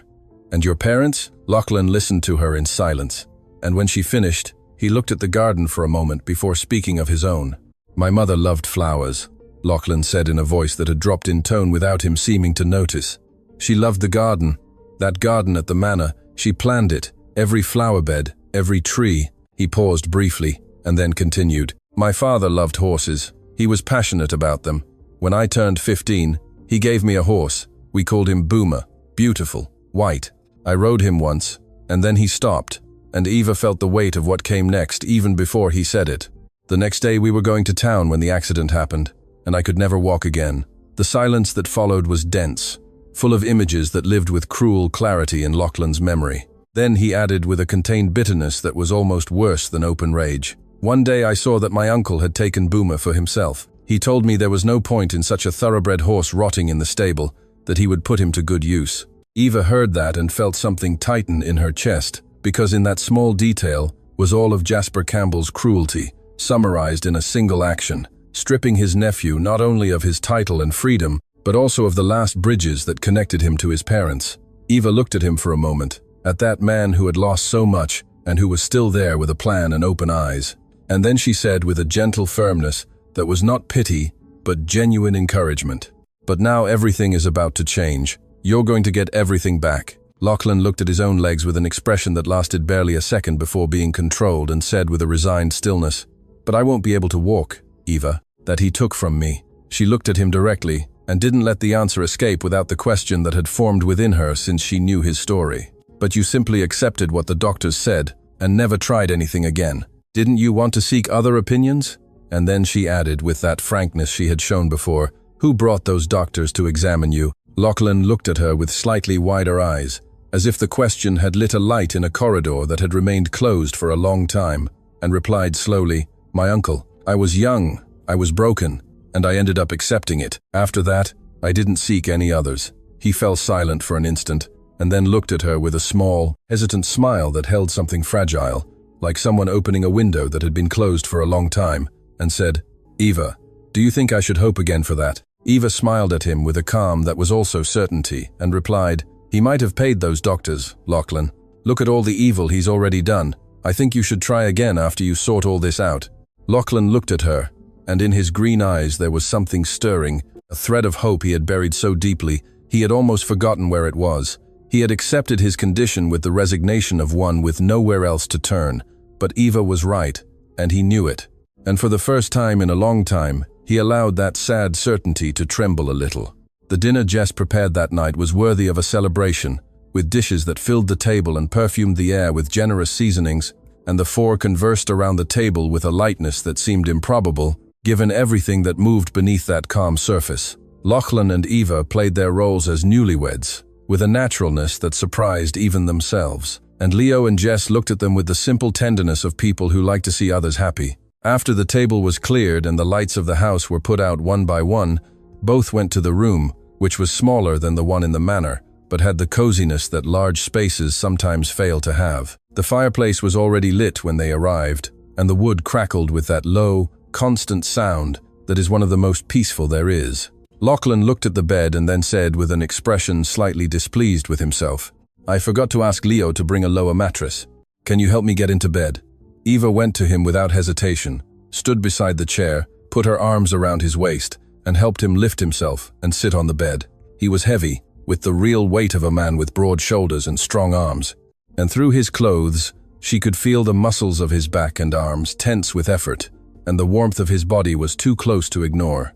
"And your parents?" Lachlan listened to her in silence, and when she finished, he looked at the garden for a moment before speaking of his own. "My mother loved flowers," Lachlan said in a voice that had dropped in tone without him seeming to notice. "She loved the garden. That garden at the manor, she planned it, every flower bed, every tree." He paused briefly, and then continued. "My father loved horses. He was passionate about them. When I turned 15, he gave me a horse. We called him Boomer, beautiful, white. I rode him once, and then he stopped, and Eva felt the weight of what came next even before he said it. The next day we were going to town when the accident happened, and I could never walk again. The silence that followed was dense, full of images that lived with cruel clarity in Lachlan's memory. Then he added with a contained bitterness that was almost worse than open rage. One day I saw that my uncle had taken Boomer for himself. He told me there was no point in such a thoroughbred horse rotting in the stable, that he would put him to good use. Eva heard that and felt something tighten in her chest, because in that small detail was all of Jasper Campbell's cruelty, summarized in a single action, stripping his nephew not only of his title and freedom, but also of the last bridges that connected him to his parents. Eva looked at him for a moment, at that man who had lost so much and who was still there with a plan and open eyes. And then she said with a gentle firmness that was not pity, but genuine encouragement, "But now everything is about to change. You're going to get everything back." Lachlan looked at his own legs with an expression that lasted barely a second before being controlled and said with a resigned stillness, "But I won't be able to walk, Eva, that he took from me." She looked at him directly and didn't let the answer escape without the question that had formed within her since she knew his story. "But you simply accepted what the doctors said and never tried anything again. Didn't you want to seek other opinions?" And then she added with that frankness she had shown before, "Who brought those doctors to examine you?" Lachlan looked at her with slightly wider eyes, as if the question had lit a light in a corridor that had remained closed for a long time, and replied slowly, "My uncle. I was young, I was broken, and I ended up accepting it. After that, I didn't seek any others." He fell silent for an instant, and then looked at her with a small, hesitant smile that held something fragile, like someone opening a window that had been closed for a long time, and said, "Eva, do you think I should hope again for that?" Eva smiled at him with a calm that was also certainty, and replied, "He might have paid those doctors, Lachlan. Look at all the evil he's already done. I think you should try again after you sort all this out." Lachlan looked at her, and in his green eyes there was something stirring, a thread of hope he had buried so deeply he had almost forgotten where it was. He had accepted his condition with the resignation of one with nowhere else to turn, but Eva was right, and he knew it. And for the first time in a long time, he allowed that sad certainty to tremble a little. The dinner Jess prepared that night was worthy of a celebration, with dishes that filled the table and perfumed the air with generous seasonings, and the four conversed around the table with a lightness that seemed improbable, given everything that moved beneath that calm surface. Lachlan and Eva played their roles as newlyweds, with a naturalness that surprised even themselves, and Leo and Jess looked at them with the simple tenderness of people who like to see others happy. After the table was cleared and the lights of the house were put out one by one, both went to the room, which was smaller than the one in the manor, but had the coziness that large spaces sometimes fail to have. The fireplace was already lit when they arrived, and the wood crackled with that low, constant sound that is one of the most peaceful there is. Lachlan looked at the bed and then said with an expression slightly displeased with himself, "I forgot to ask Leo to bring a lower mattress. Can you help me get into bed?" Eva went to him without hesitation, stood beside the chair, put her arms around his waist, and helped him lift himself and sit on the bed. He was heavy, with the real weight of a man with broad shoulders and strong arms, and through his clothes, she could feel the muscles of his back and arms tense with effort, and the warmth of his body was too close to ignore.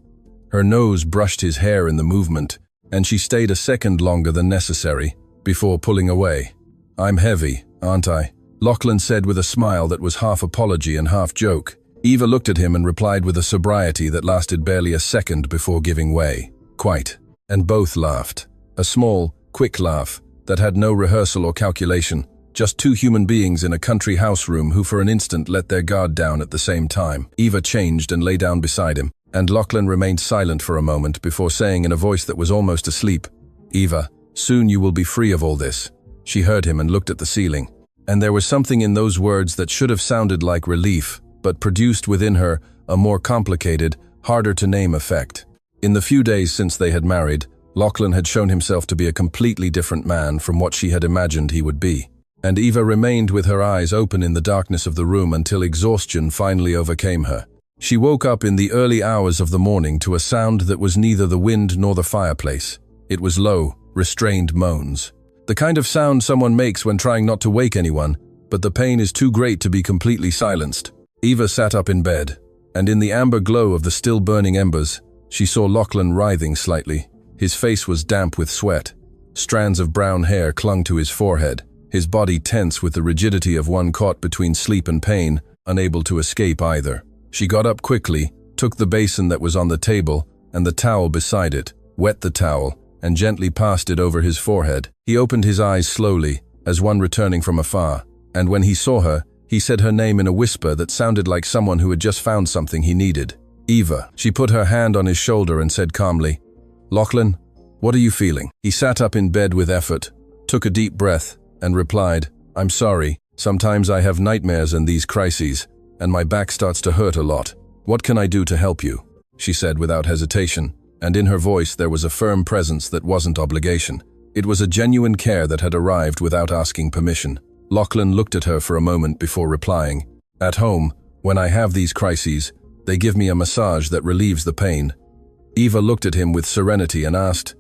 Her nose brushed his hair in the movement, and she stayed a second longer than necessary, before pulling away. "I'm heavy, aren't I?" Lachlan said with a smile that was half apology and half joke. Eva looked at him and replied with a sobriety that lasted barely a second before giving way. "Quite." And both laughed. A small, quick laugh that had no rehearsal or calculation, just two human beings in a country house room who for an instant let their guard down at the same time. Eva changed and lay down beside him, and Lachlan remained silent for a moment before saying in a voice that was almost asleep, "Eva, soon you will be free of all this." She heard him and looked at the ceiling. And there was something in those words that should have sounded like relief, but produced within her a more complicated, harder-to-name effect. In the few days since they had married, Lachlan had shown himself to be a completely different man from what she had imagined he would be. And Eva remained with her eyes open in the darkness of the room until exhaustion finally overcame her. She woke up in the early hours of the morning to a sound that was neither the wind nor the fireplace. It was low, restrained moans. The kind of sound someone makes when trying not to wake anyone, but the pain is too great to be completely silenced. Eva sat up in bed, and in the amber glow of the still burning embers, she saw Lachlan writhing slightly. His face was damp with sweat. Strands of brown hair clung to his forehead, his body tense with the rigidity of one caught between sleep and pain, unable to escape either. She got up quickly, took the basin that was on the table and the towel beside it, wet the towel, and gently passed it over his forehead. He opened his eyes slowly, as one returning from afar, and when he saw her, he said her name in a whisper that sounded like someone who had just found something he needed. Eva. She put her hand on his shoulder and said calmly, "Lachlan, what are you feeling?" He sat up in bed with effort, took a deep breath, and replied, "I'm sorry. Sometimes I have nightmares and these crises, and my back starts to hurt a lot. What can I do to help you?" she said without hesitation, and in her voice there was a firm presence that wasn't obligation. It was a genuine care that had arrived without asking permission. Lachlan looked at her for a moment before replying, "At home, when I have these crises, they give me a massage that relieves the pain." Eva looked at him with serenity and asked,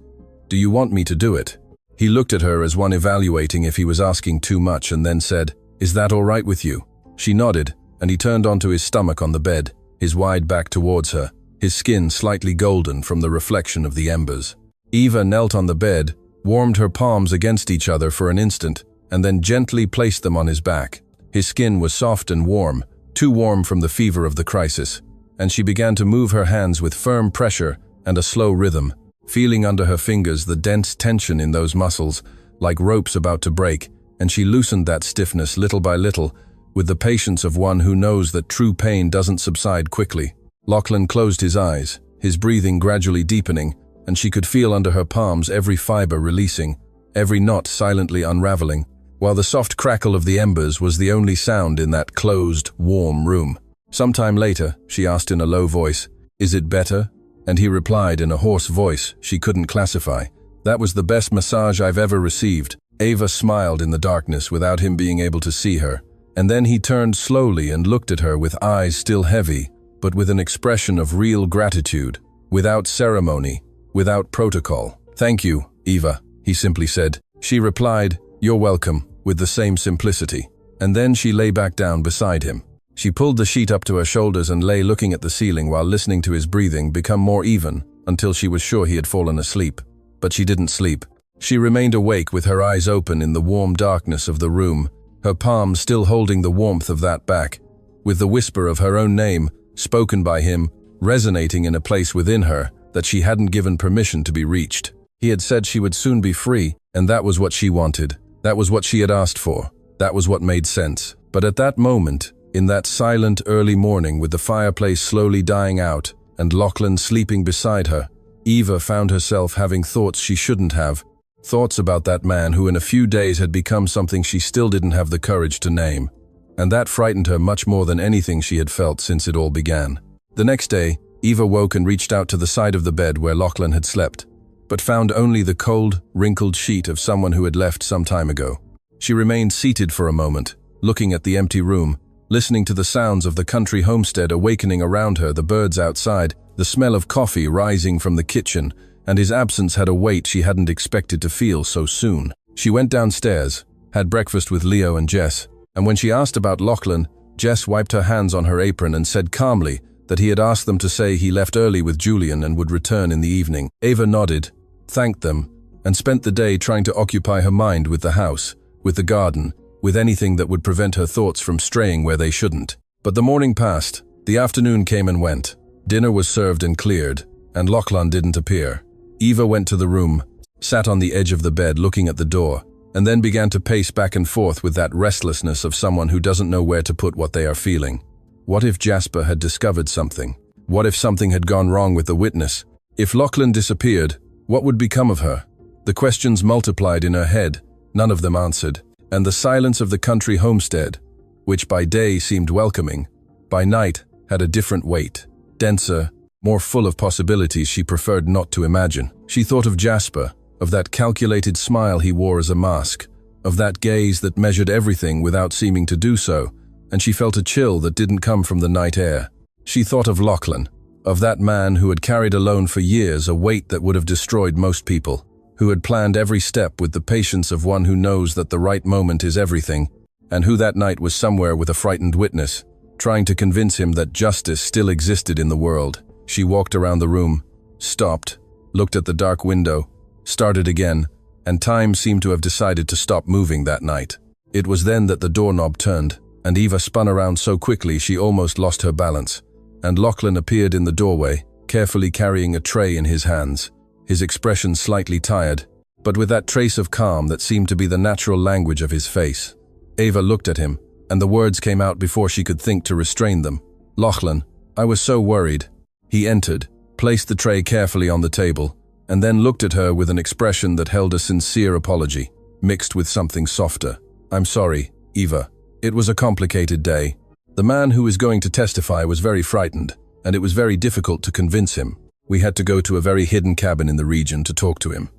"Do you want me to do it?" He looked at her as one evaluating if he was asking too much and then said, "Is that all right with you?" She nodded, and he turned onto his stomach on the bed, his wide back towards her, his skin slightly golden from the reflection of the embers. Eva knelt on the bed, warmed her palms against each other for an instant, and then gently placed them on his back. His skin was soft and warm, too warm from the fever of the crisis, and she began to move her hands with firm pressure and a slow rhythm, feeling under her fingers the dense tension in those muscles, like ropes about to break, and she loosened that stiffness little by little, with the patience of one who knows that true pain doesn't subside quickly. Lachlan closed his eyes, his breathing gradually deepening, and she could feel under her palms every fiber releasing, every knot silently unraveling, while the soft crackle of the embers was the only sound in that closed, warm room. Sometime later, she asked in a low voice, "Is it better?" And he replied in a hoarse voice she couldn't classify, "That was the best massage I've ever received." Eva smiled in the darkness without him being able to see her, and then he turned slowly and looked at her with eyes still heavy, but with an expression of real gratitude, without ceremony, without protocol. "Thank you, Eva," he simply said. She replied, "You're welcome," with the same simplicity, and then she lay back down beside him. She pulled the sheet up to her shoulders and lay looking at the ceiling while listening to his breathing become more even until she was sure he had fallen asleep. But she didn't sleep. She remained awake with her eyes open in the warm darkness of the room, her palms still holding the warmth of that back, with the whisper of her own name, spoken by him, resonating in a place within her that she hadn't given permission to be reached. He had said she would soon be free, and that was what she wanted. That was what she had asked for. That was what made sense. But at that moment, in that silent early morning with the fireplace slowly dying out and Lachlan sleeping beside her, Eva found herself having thoughts she shouldn't have, thoughts about that man who in a few days had become something she still didn't have the courage to name. And that frightened her much more than anything she had felt since it all began. The next day, Eva woke and reached out to the side of the bed where Lachlan had slept, but found only the cold, wrinkled sheet of someone who had left some time ago. She remained seated for a moment, looking at the empty room, listening to the sounds of the country homestead awakening around her, the birds outside, the smell of coffee rising from the kitchen, and his absence had a weight she hadn't expected to feel so soon. She went downstairs, had breakfast with Leo and Jess, and when she asked about Lachlan, Jess wiped her hands on her apron and said calmly that he had asked them to say he left early with Julian and would return in the evening. Eva nodded, thanked them, and spent the day trying to occupy her mind with the house, with the garden, with anything that would prevent her thoughts from straying where they shouldn't. But the morning passed, the afternoon came and went. Dinner was served and cleared, and Lachlan didn't appear. Eva went to the room, sat on the edge of the bed looking at the door, and then began to pace back and forth with that restlessness of someone who doesn't know where to put what they are feeling. What if Jasper had discovered something? What if something had gone wrong with the witness? If Lachlan disappeared, what would become of her? The questions multiplied in her head, none of them answered. And the silence of the country homestead, which by day seemed welcoming, by night had a different weight, denser, more full of possibilities she preferred not to imagine. She thought of Jasper, of that calculated smile he wore as a mask, of that gaze that measured everything without seeming to do so, and she felt a chill that didn't come from the night air. She thought of Lachlan, of that man who had carried alone for years a weight that would have destroyed most people, who had planned every step with the patience of one who knows that the right moment is everything, and who that night was somewhere with a frightened witness, trying to convince him that justice still existed in the world. She walked around the room, stopped, looked at the dark window, started again, and time seemed to have decided to stop moving that night. It was then that the doorknob turned, and Eva spun around so quickly she almost lost her balance. and Lachlan appeared in the doorway, carefully carrying a tray in his hands, his expression slightly tired, but with that trace of calm that seemed to be the natural language of his face. Ava looked at him, and the words came out before she could think to restrain them. "Lachlan, I was so worried." He entered, placed the tray carefully on the table, and then looked at her with an expression that held a sincere apology, mixed with something softer. "I'm sorry, Eva. It was a complicated day. The man who is going to testify was very frightened, and it was very difficult to convince him. We had to go to a very hidden cabin in the region to talk to him."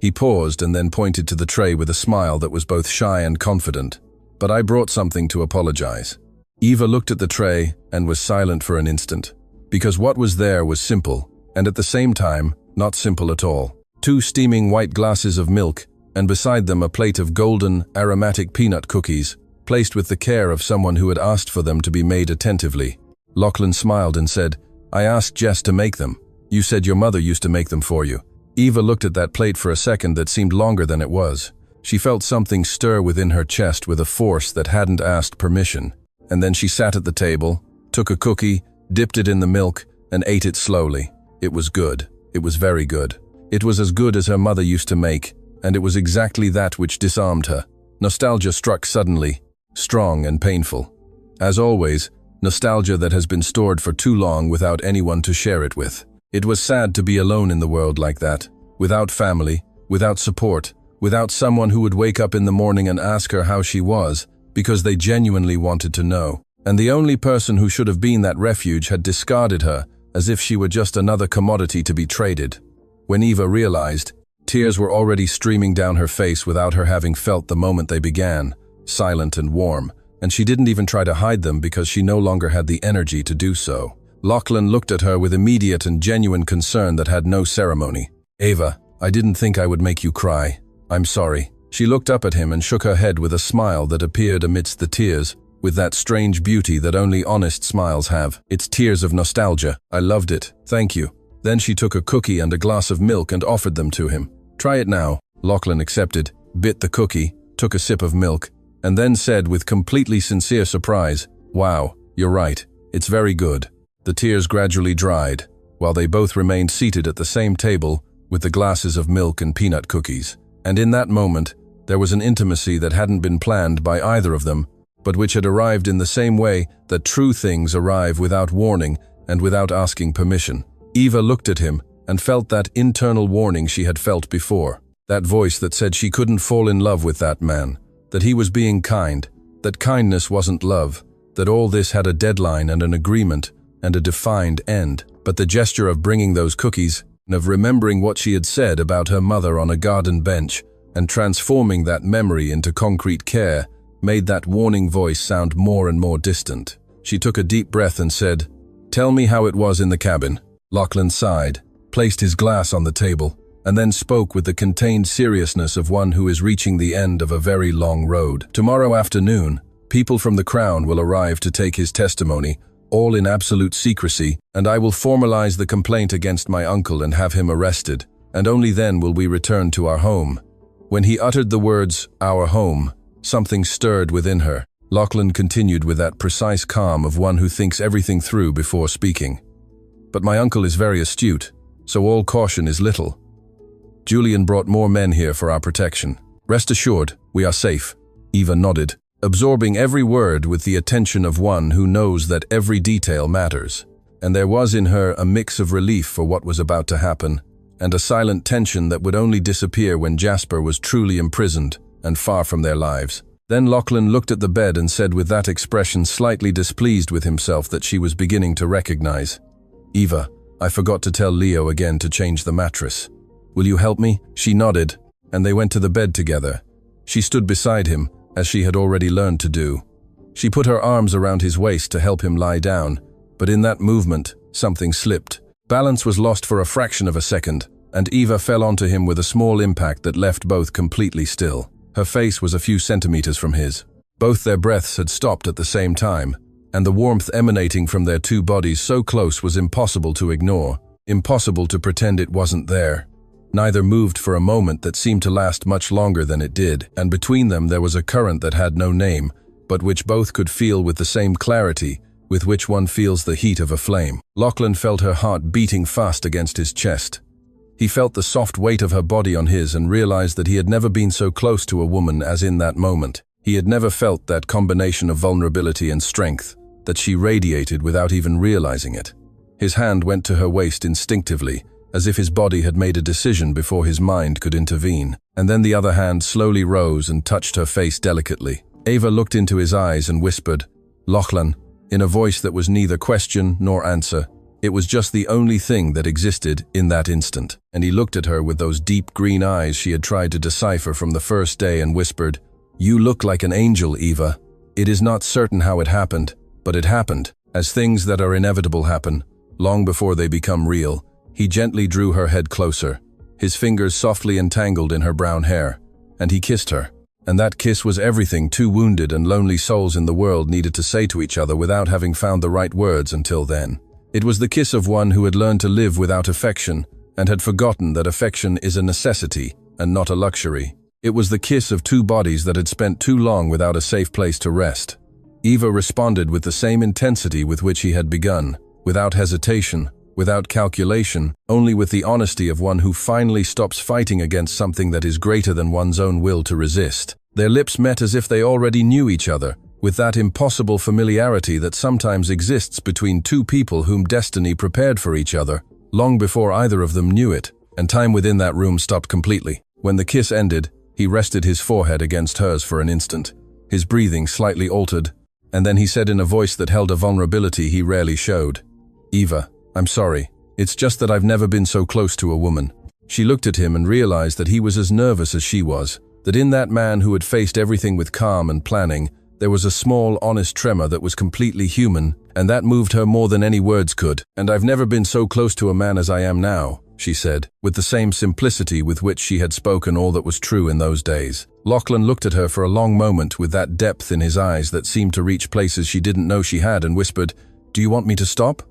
He paused and then pointed to the tray with a smile that was both shy and confident. "But I brought something to apologize." Eva looked at the tray and was silent for an instant, because what was there was simple, and at the same time, not simple at all. 2 steaming white glasses of milk, and beside them a plate of golden, aromatic peanut cookies, placed with the care of someone who had asked for them to be made attentively. Lachlan smiled and said, "I asked Jess to make them. You said your mother used to make them for you." Eva looked at that plate for a second that seemed longer than it was. She felt something stir within her chest with a force that hadn't asked permission. And then she sat at the table, took a cookie, dipped it in the milk, and ate it slowly. It was good. It was very good. It was as good as her mother used to make, and it was exactly that which disarmed her. Nostalgia struck suddenly, strong and painful. As always, nostalgia that has been stored for too long without anyone to share it with. It was sad to be alone in the world like that, without family, without support, without someone who would wake up in the morning and ask her how she was, because they genuinely wanted to know. And the only person who should have been that refuge had discarded her, as if she were just another commodity to be traded. When Eva realized, tears were already streaming down her face without her having felt the moment they began, silent and warm, and she didn't even try to hide them because she no longer had the energy to do so. Lachlan looked at her with immediate and genuine concern that had no ceremony. "Ava, I didn't think I would make you cry. I'm sorry." She looked up at him and shook her head with a smile that appeared amidst the tears, with that strange beauty that only honest smiles have. "It's tears of nostalgia. I loved it. Thank you." Then she took a cookie and a glass of milk and offered them to him. "Try it now." Lachlan accepted, bit the cookie, took a sip of milk, and then said with completely sincere surprise, "Wow, you're right. It's very good." The tears gradually dried, while they both remained seated at the same table with the glasses of milk and peanut cookies. And in that moment, there was an intimacy that hadn't been planned by either of them, but which had arrived in the same way that true things arrive without warning and without asking permission. Eva looked at him and felt that internal warning she had felt before. That voice that said she couldn't fall in love with that man, that he was being kind, that kindness wasn't love, that all this had a deadline and an agreement and a defined end. But the gesture of bringing those cookies, and of remembering what she had said about her mother on a garden bench, and transforming that memory into concrete care, made that warning voice sound more and more distant. She took a deep breath and said, "Tell me how it was in the cabin." Lachlan sighed, placed his glass on the table, and then spoke with the contained seriousness of one who is reaching the end of a very long road. "Tomorrow afternoon, people from the Crown will arrive to take his testimony, all in absolute secrecy, and I will formalize the complaint against my uncle and have him arrested, and only then will we return to our home." When he uttered the words, "our home," something stirred within her. Lachlan continued with that precise calm of one who thinks everything through before speaking. "But my uncle is very astute, so all caution is little. Julian brought more men here for our protection. Rest assured, we are safe." Eva nodded, absorbing every word with the attention of one who knows that every detail matters. And there was in her a mix of relief for what was about to happen, and a silent tension that would only disappear when Jasper was truly imprisoned and far from their lives. Then Lachlan looked at the bed and said with that expression slightly displeased with himself that she was beginning to recognize, "Eva, I forgot to tell Leo again to change the mattress. Will you help me?" She nodded, and they went to the bed together. She stood beside him, as she had already learned to do. She put her arms around his waist to help him lie down, but in that movement, something slipped. Balance was lost for a fraction of a second, and Eva fell onto him with a small impact that left both completely still. Her face was a few centimeters from his. Both their breaths had stopped at the same time, and the warmth emanating from their two bodies so close was impossible to ignore, impossible to pretend it wasn't there. Neither moved for a moment that seemed to last much longer than it did, and between them there was a current that had no name, but which both could feel with the same clarity, with which one feels the heat of a flame. Lachlan felt her heart beating fast against his chest. He felt the soft weight of her body on his and realized that he had never been so close to a woman as in that moment. He had never felt that combination of vulnerability and strength that she radiated without even realizing it. His hand went to her waist instinctively, as if his body had made a decision before his mind could intervene. And then the other hand slowly rose and touched her face delicately. Ava looked into his eyes and whispered, "Lachlan," in a voice that was neither question nor answer. It was just the only thing that existed in that instant. And he looked at her with those deep green eyes she had tried to decipher from the first day and whispered, "You look like an angel, Eva. It is not certain how it happened, but it happened, as things that are inevitable happen, long before they become real." He gently drew her head closer, his fingers softly entangled in her brown hair, and he kissed her. And that kiss was everything two wounded and lonely souls in the world needed to say to each other without having found the right words until then. It was the kiss of one who had learned to live without affection and had forgotten that affection is a necessity and not a luxury. It was the kiss of two bodies that had spent too long without a safe place to rest. Eva responded with the same intensity with which he had begun, without hesitation, without calculation, only with the honesty of one who finally stops fighting against something that is greater than one's own will to resist. Their lips met as if they already knew each other, with that impossible familiarity that sometimes exists between two people whom destiny prepared for each other, long before either of them knew it, and time within that room stopped completely. When the kiss ended, he rested his forehead against hers for an instant, his breathing slightly altered, and then he said in a voice that held a vulnerability he rarely showed, "Eva, I'm sorry. It's just that I've never been so close to a woman." She looked at him and realized that he was as nervous as she was, that in that man who had faced everything with calm and planning, there was a small, honest tremor that was completely human, and that moved her more than any words could. "And I've never been so close to a man as I am now," she said, with the same simplicity with which she had spoken all that was true in those days. Lachlan looked at her for a long moment with that depth in his eyes that seemed to reach places she didn't know she had and whispered, "Do you want me to stop?"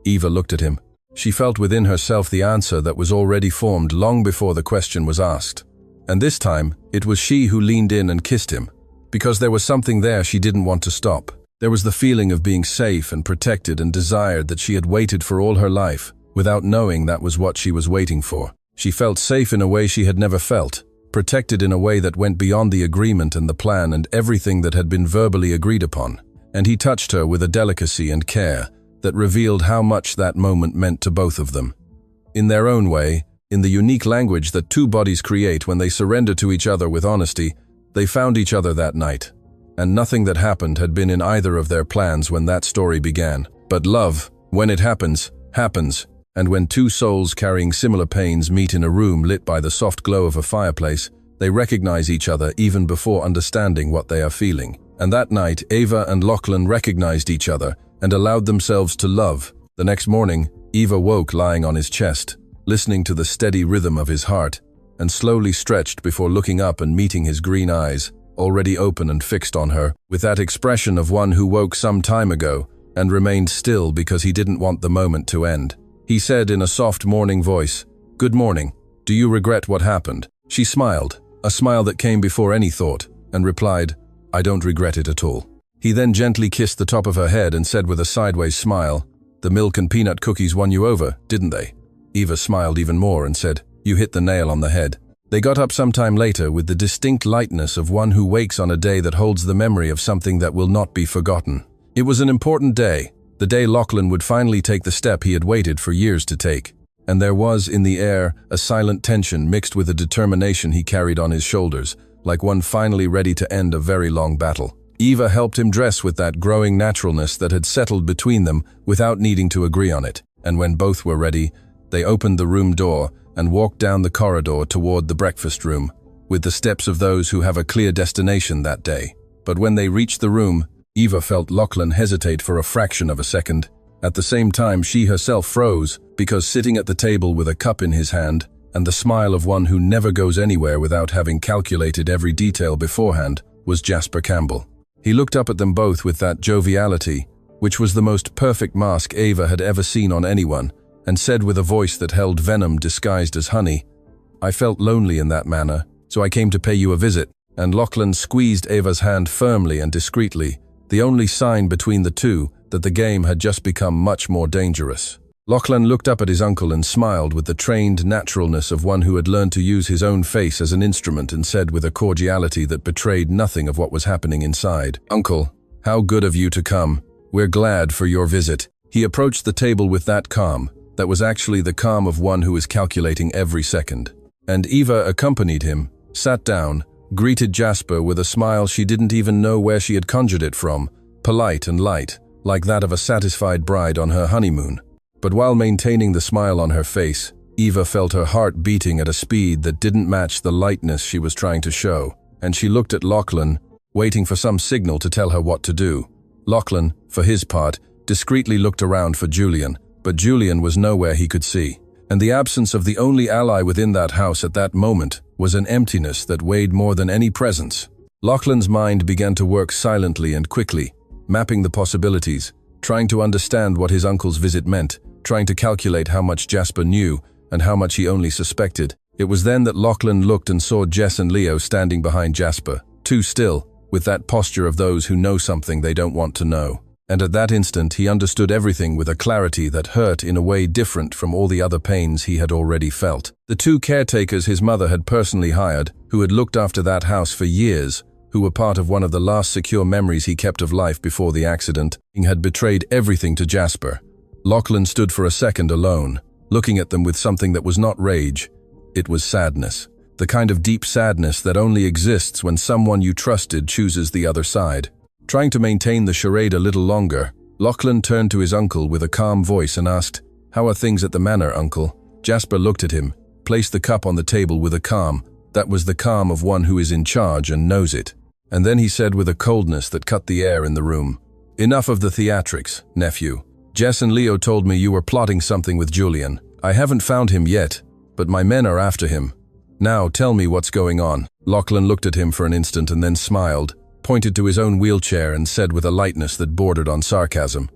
Eva looked at him. She felt within herself the answer that was already formed long before the question was asked. And this time, it was she who leaned in and kissed him, because there was something there she didn't want to stop. There was the feeling of being safe and protected and desired that she had waited for all her life, without knowing that was what she was waiting for. She felt safe in a way she had never felt, protected in a way that went beyond the agreement and the plan and everything that had been verbally agreed upon. And he touched her with a delicacy and care that revealed how much that moment meant to both of them. In their own way, in the unique language that two bodies create when they surrender to each other with honesty, they found each other that night. And nothing that happened had been in either of their plans when that story began. But love, when it happens, happens. And when two souls carrying similar pains meet in a room lit by the soft glow of a fireplace, they recognize each other even before understanding what they are feeling. And that night, Ava and Lachlan recognized each other and allowed themselves to love. The next morning, Eva woke lying on his chest, listening to the steady rhythm of his heart, and slowly stretched before looking up and meeting his green eyes, already open and fixed on her, with that expression of one who woke some time ago and remained still because he didn't want the moment to end. He said in a soft morning voice, "Good morning. Do you regret what happened?" She smiled, a smile that came before any thought, and replied, "I don't regret it at all." He then gently kissed the top of her head and said with a sideways smile, "The milk and peanut cookies won you over, didn't they?" Eva smiled even more and said, "You hit the nail on the head." They got up sometime later with the distinct lightness of one who wakes on a day that holds the memory of something that will not be forgotten. It was an important day, the day Lachlan would finally take the step he had waited for years to take. And there was, in the air, a silent tension mixed with a determination he carried on his shoulders, like one finally ready to end a very long battle. Eva helped him dress with that growing naturalness that had settled between them without needing to agree on it, and when both were ready, they opened the room door and walked down the corridor toward the breakfast room, with the steps of those who have a clear destination that day. But when they reached the room, Eva felt Lachlan hesitate for a fraction of a second. At the same time, she herself froze, because sitting at the table with a cup in his hand, and the smile of one who never goes anywhere without having calculated every detail beforehand, was Jasper Campbell. He looked up at them both with that joviality, which was the most perfect mask Ava had ever seen on anyone, and said with a voice that held venom disguised as honey, "I felt lonely in that manner, so I came to pay you a visit." And Lachlan squeezed Ava's hand firmly and discreetly, the only sign between the two that the game had just become much more dangerous. Lachlan looked up at his uncle and smiled with the trained naturalness of one who had learned to use his own face as an instrument, and said with a cordiality that betrayed nothing of what was happening inside, "Uncle, how good of you to come. We're glad for your visit." He approached the table with that calm, that was actually the calm of one who is calculating every second. And Eva accompanied him, sat down, greeted Jasper with a smile she didn't even know where she had conjured it from, polite and light, like that of a satisfied bride on her honeymoon. But while maintaining the smile on her face, Eva felt her heart beating at a speed that didn't match the lightness she was trying to show, and she looked at Lachlan, waiting for some signal to tell her what to do. Lachlan, for his part, discreetly looked around for Julian, but Julian was nowhere he could see, and the absence of the only ally within that house at that moment was an emptiness that weighed more than any presence. Lachlan's mind began to work silently and quickly, mapping the possibilities, trying to understand what his uncle's visit meant, trying to calculate how much Jasper knew and how much he only suspected. It was then that Lachlan looked and saw Jess and Leo standing behind Jasper, too still, with that posture of those who know something they don't want to know. And at that instant he understood everything with a clarity that hurt in a way different from all the other pains he had already felt. The two caretakers his mother had personally hired, who had looked after that house for years, who were part of one of the last secure memories he kept of life before the accident, had betrayed everything to Jasper. Lachlan stood for a second alone, looking at them with something that was not rage. It was sadness. The kind of deep sadness that only exists when someone you trusted chooses the other side. Trying to maintain the charade a little longer, Lachlan turned to his uncle with a calm voice and asked, "How are things at the manor, uncle?" Jasper looked at him, placed the cup on the table with a calm. That was the calm of one who is in charge and knows it. And then he said with a coldness that cut the air in the room, "Enough of the theatrics, nephew. Jess and Leo told me you were plotting something with Julian. I haven't found him yet, but my men are after him. Now tell me what's going on." Lachlan looked at him for an instant and then smiled, pointed to his own wheelchair and said with a lightness that bordered on sarcasm,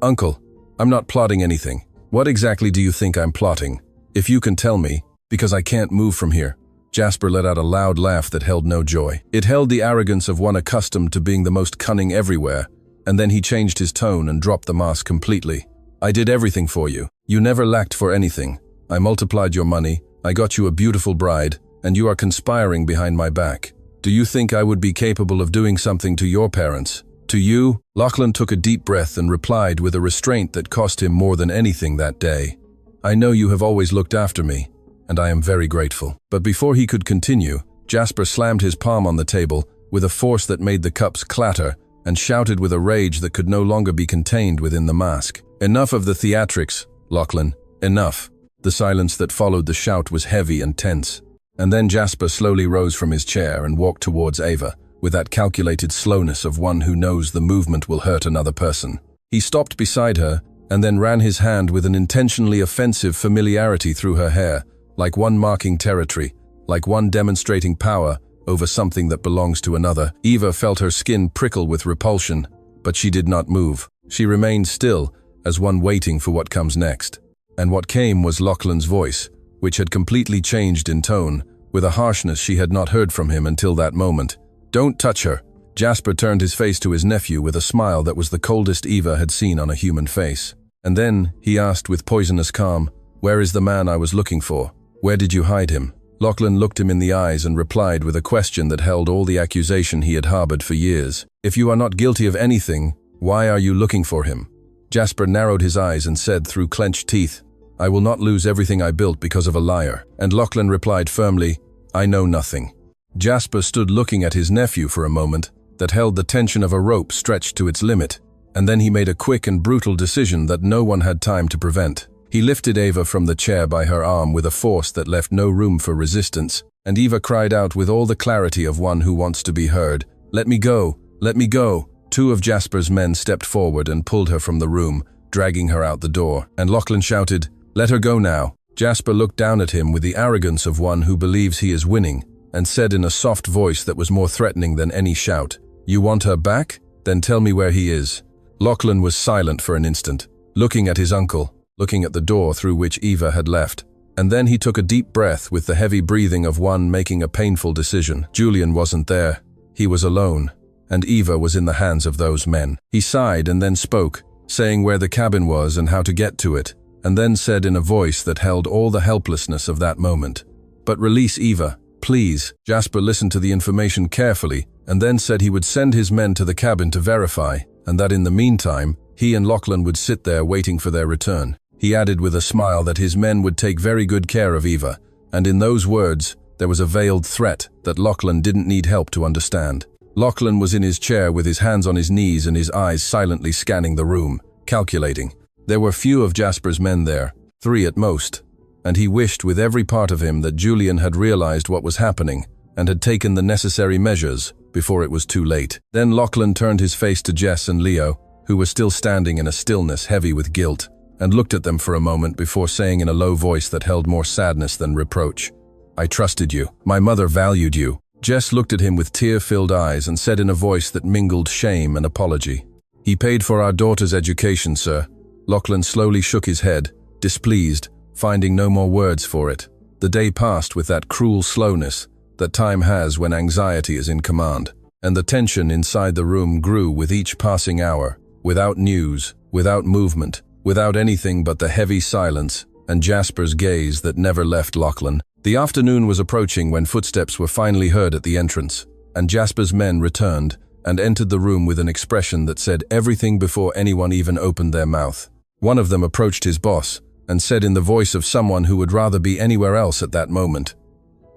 "Uncle, I'm not plotting anything. What exactly do you think I'm plotting? If you can tell me, because I can't move from here." Jasper let out a loud laugh that held no joy. It held the arrogance of one accustomed to being the most cunning everywhere, and then he changed his tone and dropped the mask completely. "I did everything for you. You never lacked for anything. I multiplied your money, I got you a beautiful bride, and you are conspiring behind my back. Do you think I would be capable of doing something to your parents? To you?" Lachlan took a deep breath and replied with a restraint that cost him more than anything that day, "I know you have always looked after me, and I am very grateful." But before he could continue, Jasper slammed his palm on the table with a force that made the cups clatter and shouted with a rage that could no longer be contained within the mask, "Enough of the theatrics, Lachlan, enough." The silence that followed the shout was heavy and tense. And then Jasper slowly rose from his chair and walked towards Ava, with that calculated slowness of one who knows the movement will hurt another person. He stopped beside her and then ran his hand with an intentionally offensive familiarity through her hair, like one marking territory, like one demonstrating power over something that belongs to another. Eva felt her skin prickle with repulsion, but she did not move. She remained still, as one waiting for what comes next. And what came was Lachlan's voice, which had completely changed in tone, with a harshness she had not heard from him until that moment. "Don't touch her." Jasper turned his face to his nephew with a smile that was the coldest Eva had seen on a human face. And then he asked with poisonous calm, "Where is the man I was looking for? Where did you hide him?" Lachlan looked him in the eyes and replied with a question that held all the accusation he had harbored for years. "If you are not guilty of anything, why are you looking for him?" Jasper narrowed his eyes and said through clenched teeth, "I will not lose everything I built because of a liar." And Lachlan replied firmly, "I know nothing." Jasper stood looking at his nephew for a moment that held the tension of a rope stretched to its limit, and then he made a quick and brutal decision that no one had time to prevent. He lifted Eva from the chair by her arm with a force that left no room for resistance, and Eva cried out with all the clarity of one who wants to be heard, "Let me go! Let me go!" Two of Jasper's men stepped forward and pulled her from the room, dragging her out the door, and Lachlan shouted, "Let her go now." Jasper looked down at him with the arrogance of one who believes he is winning, and said in a soft voice that was more threatening than any shout, "You want her back? Then tell me where he is." Lachlan was silent for an instant, looking at his uncle, looking at the door through which Eva had left. And then he took a deep breath with the heavy breathing of one making a painful decision. Julian wasn't there. He was alone, and Eva was in the hands of those men. He sighed and then spoke, saying where the cabin was and how to get to it, and then said in a voice that held all the helplessness of that moment, "But release Eva, please." Jasper listened to the information carefully and then said he would send his men to the cabin to verify, and that in the meantime, he and Lachlan would sit there waiting for their return. He added with a smile that his men would take very good care of Eva, and in those words, there was a veiled threat that Lachlan didn't need help to understand. Lachlan was in his chair with his hands on his knees and his eyes silently scanning the room, calculating. There were few of Jasper's men there, 3 at most, and he wished with every part of him that Julian had realized what was happening and had taken the necessary measures before it was too late. Then Lachlan turned his face to Jess and Leo, who were still standing in a stillness heavy with guilt, and looked at them for a moment before saying in a low voice that held more sadness than reproach, "I trusted you. My mother valued you." Jess looked at him with tear-filled eyes and said in a voice that mingled shame and apology, "He paid for our daughter's education, sir." Lachlan slowly shook his head, displeased, finding no more words for it. The day passed with that cruel slowness that time has when anxiety is in command, and the tension inside the room grew with each passing hour, without news, without movement, without anything but the heavy silence and Jasper's gaze that never left Lachlan. The afternoon was approaching when footsteps were finally heard at the entrance, and Jasper's men returned and entered the room with an expression that said everything before anyone even opened their mouth. One of them approached his boss and said in the voice of someone who would rather be anywhere else at that moment,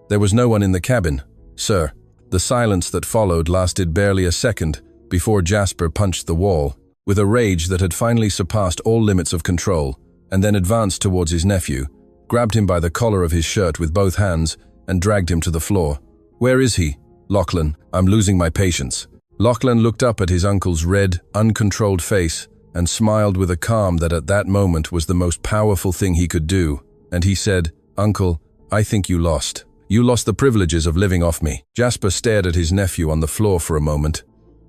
"There was no one in the cabin, sir." The silence that followed lasted barely a second before Jasper punched the wall, with a rage that had finally surpassed all limits of control, and then advanced towards his nephew, grabbed him by the collar of his shirt with both hands, and dragged him to the floor. "Where is he?" "Lachlan, I'm losing my patience." Lachlan looked up at his uncle's red, uncontrolled face and smiled with a calm that at that moment was the most powerful thing he could do, and he said, "Uncle, I think you lost. You lost the privileges of living off me." Jasper stared at his nephew on the floor for a moment,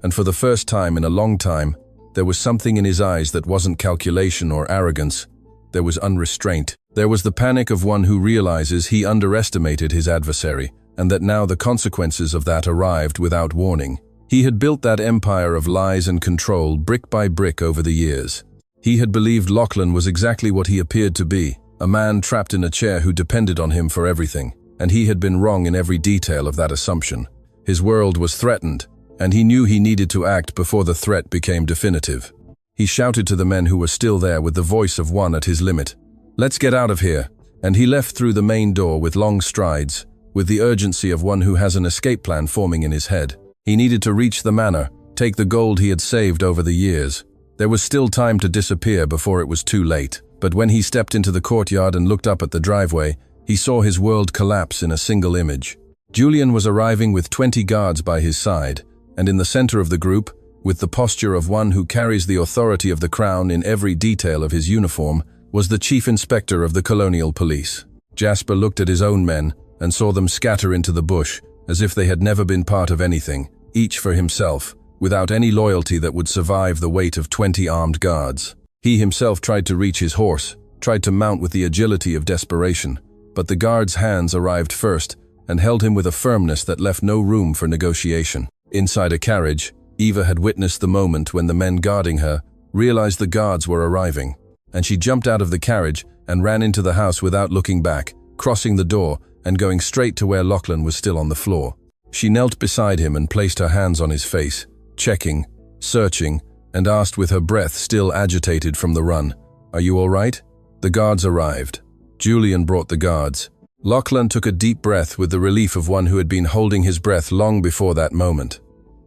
and for the first time in a long time, there was something in his eyes that wasn't calculation or arrogance. There was unrestraint. There was the panic of one who realizes he underestimated his adversary, and that now the consequences of that arrived without warning. He had built that empire of lies and control brick by brick over the years. He had believed Lachlan was exactly what he appeared to be, a man trapped in a chair who depended on him for everything, and he had been wrong in every detail of that assumption. His world was threatened, and he knew he needed to act before the threat became definitive. He shouted to the men who were still there with the voice of one at his limit, "Let's get out of here," and he left through the main door with long strides, with the urgency of one who has an escape plan forming in his head. He needed to reach the manor, take the gold he had saved over the years. There was still time to disappear before it was too late, but when he stepped into the courtyard and looked up at the driveway, he saw his world collapse in a single image. Julian was arriving with 20 guards by his side, and in the center of the group, with the posture of one who carries the authority of the crown in every detail of his uniform, was the chief inspector of the colonial police. Jasper looked at his own men and saw them scatter into the bush, as if they had never been part of anything, each for himself, without any loyalty that would survive the weight of 20 armed guards. He himself tried to reach his horse, tried to mount with the agility of desperation, but the guard's hands arrived first and held him with a firmness that left no room for negotiation. Inside a carriage, Eva had witnessed the moment when the men guarding her realized the guards were arriving, and she jumped out of the carriage and ran into the house without looking back, crossing the door and going straight to where Lachlan was still on the floor. She knelt beside him and placed her hands on his face, checking, searching, and asked with her breath still agitated from the run, "Are you all right?" The guards arrived. Julian brought the guards. Lachlan took a deep breath with the relief of one who had been holding his breath long before that moment.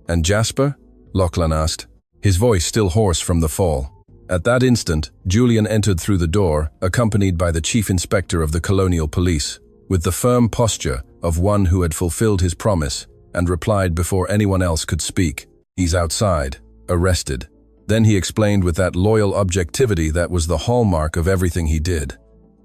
"And Jasper?" Lachlan asked, his voice still hoarse from the fall. At that instant, Julian entered through the door, accompanied by the chief inspector of the colonial police, with the firm posture of one who had fulfilled his promise and replied before anyone else could speak, "He's outside, arrested." Then he explained with that loyal objectivity that was the hallmark of everything he did.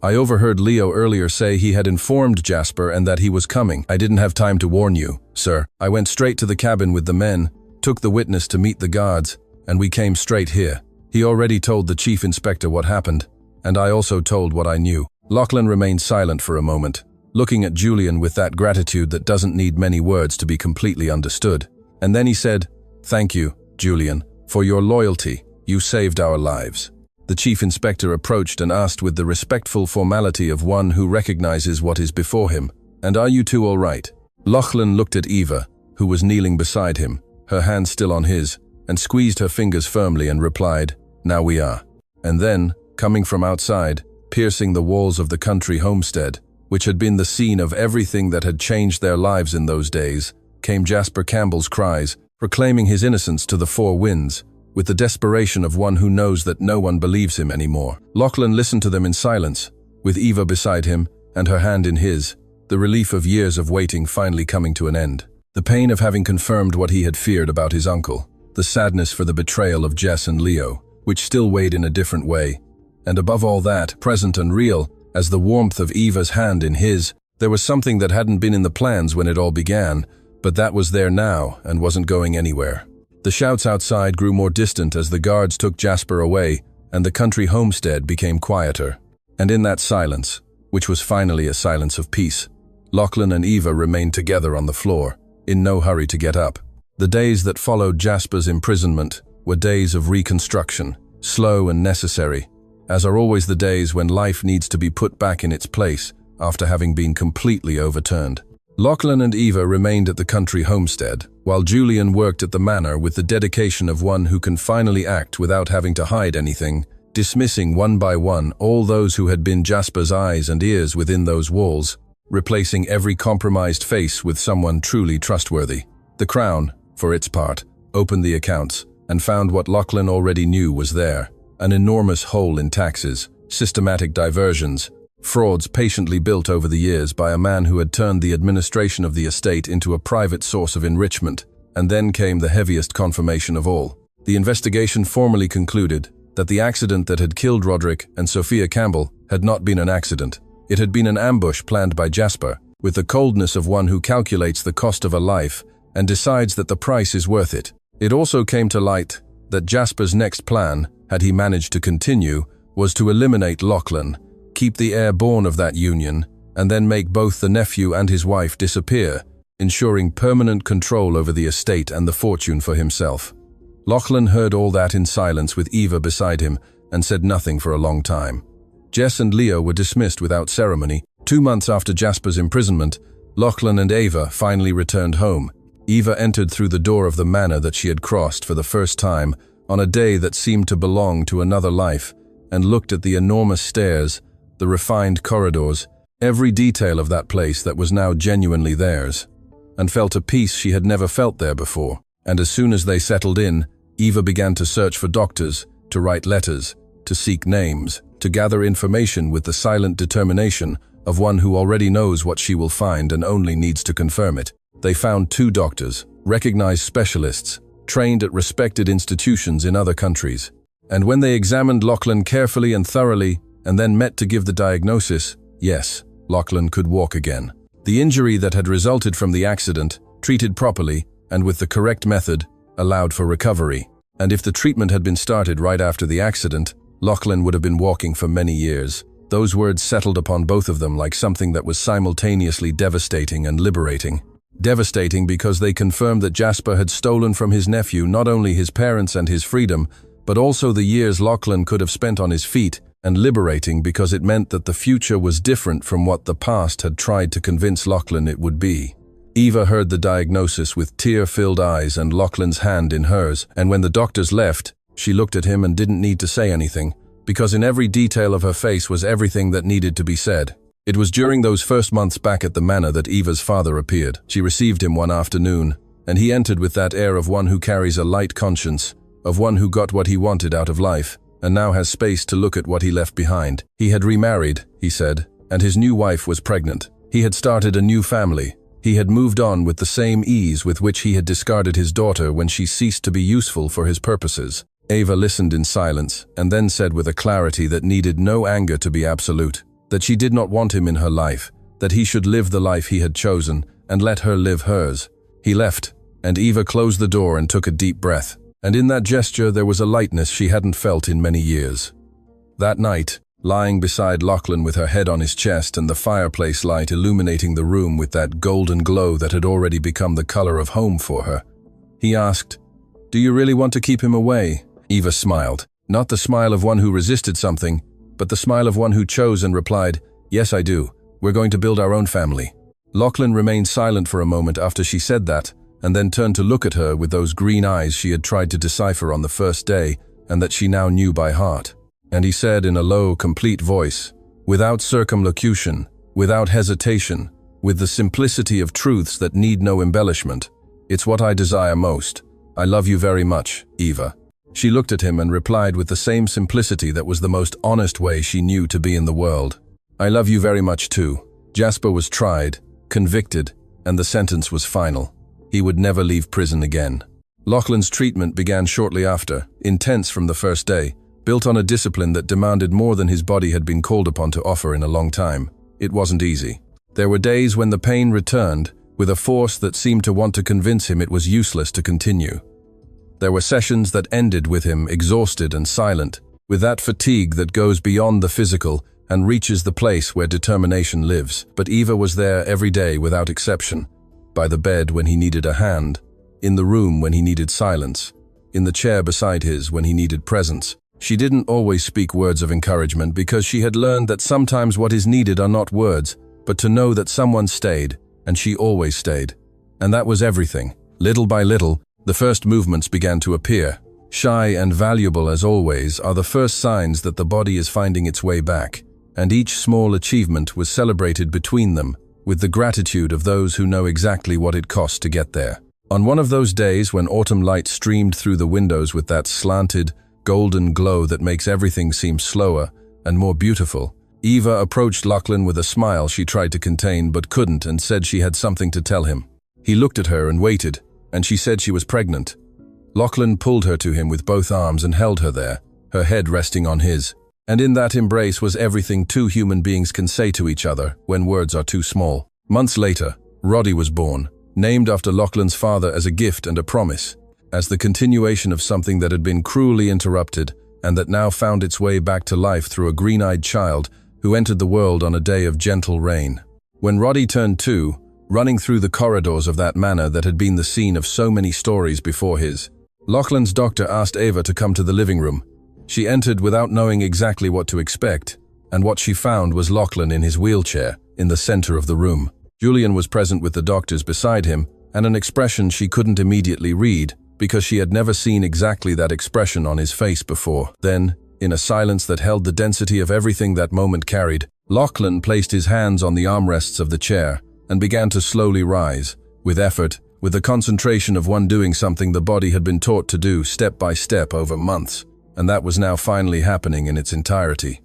"I overheard Leo earlier say he had informed Jasper and that he was coming. I didn't have time to warn you, sir. I went straight to the cabin with the men, took the witness to meet the guards, and we came straight here. He already told the chief inspector what happened, and I also told what I knew." Lachlan remained silent for a moment, looking at Julian with that gratitude that doesn't need many words to be completely understood. And then he said, "Thank you, Julian, for your loyalty, You saved our lives." The chief inspector approached and asked with the respectful formality of one who recognizes what is before him, "And are you two all right?" Lachlan looked at Eva, who was kneeling beside him, her hand still on his, and squeezed her fingers firmly and replied, "Now we are." And then, coming from outside, piercing the walls of the country homestead, which had been the scene of everything that had changed their lives in those days, came Jasper Campbell's cries, proclaiming his innocence to the four winds, with the desperation of one who knows that no one believes him anymore. Lachlan listened to them in silence, with Eva beside him and her hand in his, the relief of years of waiting finally coming to an end. The pain of having confirmed what he had feared about his uncle, the sadness for the betrayal of Jess and Leo, which still weighed in a different way, and above all that, present and real, as the warmth of Eva's hand in his, there was something that hadn't been in the plans when it all began, but that was there now and wasn't going anywhere. The shouts outside grew more distant as the guards took Jasper away, and the country homestead became quieter. And in that silence, which was finally a silence of peace, Lachlan and Eva remained together on the floor, in no hurry to get up. The days that followed Jasper's imprisonment were days of reconstruction, slow and necessary, as are always the days when life needs to be put back in its place after having been completely overturned. Lachlan and Eva remained at the country homestead, while Julian worked at the manor with the dedication of one who can finally act without having to hide anything, dismissing one by one all those who had been Jasper's eyes and ears within those walls, replacing every compromised face with someone truly trustworthy. The Crown, for its part, opened the accounts and found what Lachlan already knew was there: an enormous hole in taxes, systematic diversions, frauds patiently built over the years by a man who had turned the administration of the estate into a private source of enrichment. And then came the heaviest confirmation of all. The investigation formally concluded that the accident that had killed Roderick and Sophia Campbell had not been an accident. It had been an ambush planned by Jasper, with the coldness of one who calculates the cost of a life and decides that the price is worth it. It also came to light that Jasper's next plan, had he managed to continue, was to eliminate Lachlan, keep the heir born of that union, and then make both the nephew and his wife disappear, ensuring permanent control over the estate and the fortune for himself. Lachlan heard all that in silence with Eva beside him and said nothing for a long time. Jess and Leo were dismissed without ceremony. 2 months after Jasper's imprisonment, Lachlan and Eva finally returned home. Eva entered through the door of the manor that she had crossed for the first time on a day that seemed to belong to another life, and looked at the enormous stairs, the refined corridors, every detail of that place that was now genuinely theirs, and felt a peace she had never felt there before. And as soon as they settled in, Eva began to search for doctors, to write letters, to seek names, to gather information with the silent determination of one who already knows what she will find and only needs to confirm it. They found 2 doctors, recognized specialists, trained at respected institutions in other countries. And when they examined Lachlan carefully and thoroughly, and then met to give the diagnosis, yes, Lachlan could walk again. The injury that had resulted from the accident, treated properly and with the correct method, allowed for recovery. And if the treatment had been started right after the accident, Lachlan would have been walking for many years. Those words settled upon both of them like something that was simultaneously devastating and liberating. Devastating because they confirmed that Jasper had stolen from his nephew not only his parents and his freedom, but also the years Lachlan could have spent on his feet, and liberating because it meant that the future was different from what the past had tried to convince Lachlan it would be. Eva heard the diagnosis with tear-filled eyes and Lachlan's hand in hers, and when the doctors left, she looked at him and didn't need to say anything, because in every detail of her face was everything that needed to be said. It was during those first months back at the manor that Eva's father appeared. She received him one afternoon, and he entered with that air of one who carries a light conscience, of one who got what he wanted out of life, and now has space to look at what he left behind. He had remarried, he said, and his new wife was pregnant. He had started a new family. He had moved on with the same ease with which he had discarded his daughter when she ceased to be useful for his purposes. Eva listened in silence, and then said with a clarity that needed no anger to be absolute, that she did not want him in her life, that he should live the life he had chosen, and let her live hers. He left, and Eva closed the door and took a deep breath. And in that gesture there was a lightness she hadn't felt in many years. That night, lying beside Lachlan with her head on his chest and the fireplace light illuminating the room with that golden glow that had already become the color of home for her, he asked, "Do you really want to keep him away? Eva smiled, not the smile of one who resisted something, but the smile of one who chose and replied, "Yes, I do. We're going to build our own family." Lachlan remained silent for a moment after she said that, and then turned to look at her with those green eyes she had tried to decipher on the first day, and that she now knew by heart. And he said in a low, complete voice, without circumlocution, without hesitation, with the simplicity of truths that need no embellishment, "It's what I desire most. I love you very much, Eva." She looked at him and replied with the same simplicity that was the most honest way she knew to be in the world. "I love you very much too." Jasper was tried, convicted, and the sentence was final. He would never leave prison again. Lachlan's treatment began shortly after, intense from the first day, built on a discipline that demanded more than his body had been called upon to offer in a long time. It wasn't easy. There were days when the pain returned, with a force that seemed to want to convince him it was useless to continue. There were sessions that ended with him exhausted and silent, with that fatigue that goes beyond the physical and reaches the place where determination lives. But Eva was there every day without exception, by the bed when he needed a hand, in the room when he needed silence, in the chair beside his when he needed presence. She didn't always speak words of encouragement because she had learned that sometimes what is needed are not words, but to know that someone stayed, and she always stayed. And that was everything. Little by little, the first movements began to appear. Shy and valuable as always are the first signs that the body is finding its way back, and each small achievement was celebrated between them, with the gratitude of those who know exactly what it cost to get there. On one of those days when autumn light streamed through the windows with that slanted, golden glow that makes everything seem slower and more beautiful, Eva approached Lachlan with a smile she tried to contain but couldn't, and said she had something to tell him. He looked at her and waited, and she said she was pregnant. Lachlan pulled her to him with both arms and held her there, her head resting on his. And in that embrace was everything two human beings can say to each other when words are too small. Months later, Roddy was born, named after Lachlan's father as a gift and a promise, as the continuation of something that had been cruelly interrupted and that now found its way back to life through a green-eyed child who entered the world on a day of gentle rain. When Roddy turned 2, running through the corridors of that manor that had been the scene of so many stories before his, Lachlan's doctor asked Eva to come to the living room. She entered without knowing exactly what to expect, and what she found was Lachlan in his wheelchair, in the center of the room. Julian was present with the doctors beside him, and an expression she couldn't immediately read, because she had never seen exactly that expression on his face before. Then, in a silence that held the density of everything that moment carried, Lachlan placed his hands on the armrests of the chair, and began to slowly rise, with effort, with the concentration of one doing something the body had been taught to do step by step over months. And that was now finally happening in its entirety.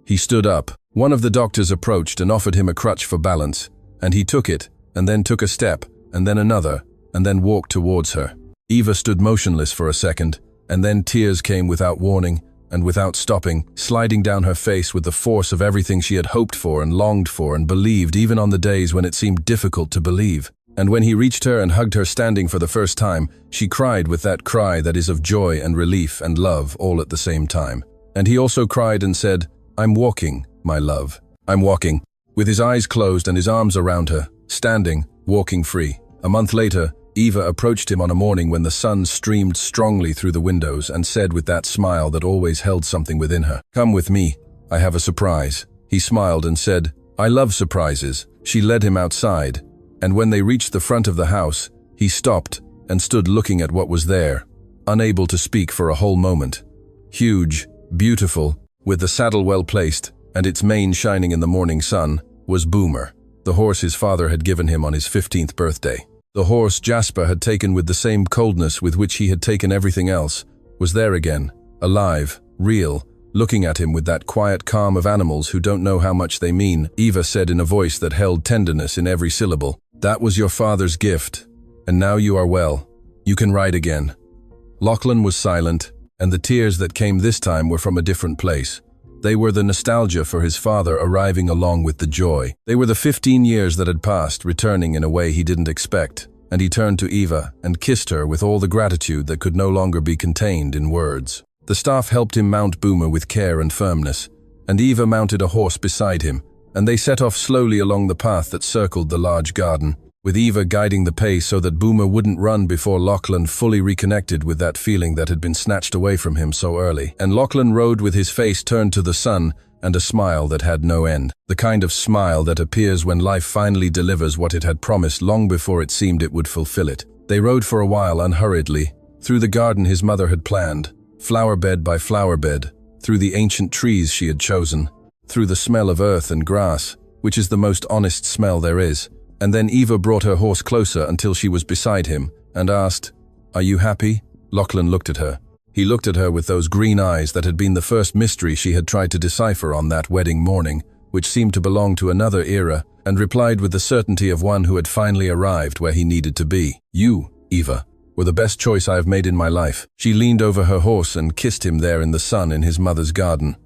He stood up. One of the doctors approached and offered him a crutch for balance, and he took it, and then took a step, and then another, and then walked towards her. Eva stood motionless for a second, and then tears came without warning, and without stopping, sliding down her face with the force of everything she had hoped for and longed for and believed even on the days when it seemed difficult to believe. And when he reached her and hugged her standing for the first time, she cried with that cry that is of joy and relief and love all at the same time. And he also cried and said, "I'm walking, my love. I'm walking," with his eyes closed and his arms around her, standing, walking free. A month later, Eva approached him on a morning when the sun streamed strongly through the windows and said with that smile that always held something within her, "Come with me, I have a surprise." He smiled and said, "I love surprises." She led him outside, and when they reached the front of the house, he stopped and stood looking at what was there, unable to speak for a whole moment. Huge, beautiful, with the saddle well placed and its mane shining in the morning sun, was Boomer, the horse his father had given him on his 15th birthday. The horse Jasper had taken with the same coldness with which he had taken everything else, was there again, alive, real, looking at him with that quiet calm of animals who don't know how much they mean. Eva said in a voice that held tenderness in every syllable, "That was your father's gift, and now you are well. You can ride again." Lachlan was silent, and the tears that came this time were from a different place. They were the nostalgia for his father arriving along with the joy. They were the 15 years that had passed, returning in a way he didn't expect, and he turned to Eva and kissed her with all the gratitude that could no longer be contained in words. The staff helped him mount Boomer with care and firmness, and Eva mounted a horse beside him, and they set off slowly along the path that circled the large garden. with Eva guiding the pace so that Boomer wouldn't run before Lachlan fully reconnected with that feeling that had been snatched away from him so early. And Lachlan rode with his face turned to the sun and a smile that had no end. The kind of smile that appears when life finally delivers what it had promised long before it seemed it would fulfill it. They rode for a while unhurriedly, through the garden his mother had planned, flower bed by flower bed, through the ancient trees she had chosen, through the smell of earth and grass, which is the most honest smell there is. And then Eva brought her horse closer until she was beside him and asked, "Are you happy?" Lachlan looked at her. He looked at her with those green eyes that had been the first mystery she had tried to decipher on that wedding morning, which seemed to belong to another era, and replied with the certainty of one who had finally arrived where he needed to be. "You, Eva, were the best choice I have made in my life." She leaned over her horse and kissed him there in the sun in his mother's garden.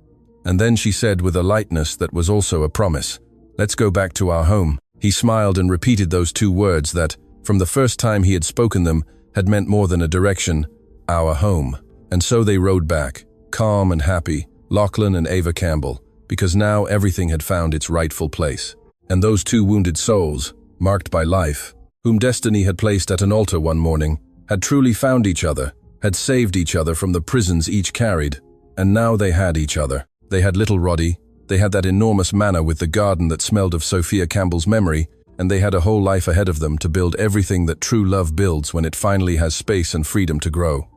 And then she said with a lightness that was also a promise, "Let's go back to our home." He smiled and repeated those two words that, from the first time he had spoken them, had meant more than a direction, our home. And so they rode back, calm and happy, Lachlan and Eva Campbell, because now everything had found its rightful place. And those two wounded souls, marked by life, whom destiny had placed at an altar one morning, had truly found each other, had saved each other from the prisons each carried, and now they had each other. They had little Roddy, they had that enormous manor with the garden that smelled of Sophia Campbell's memory, and they had a whole life ahead of them to build everything that true love builds when it finally has space and freedom to grow.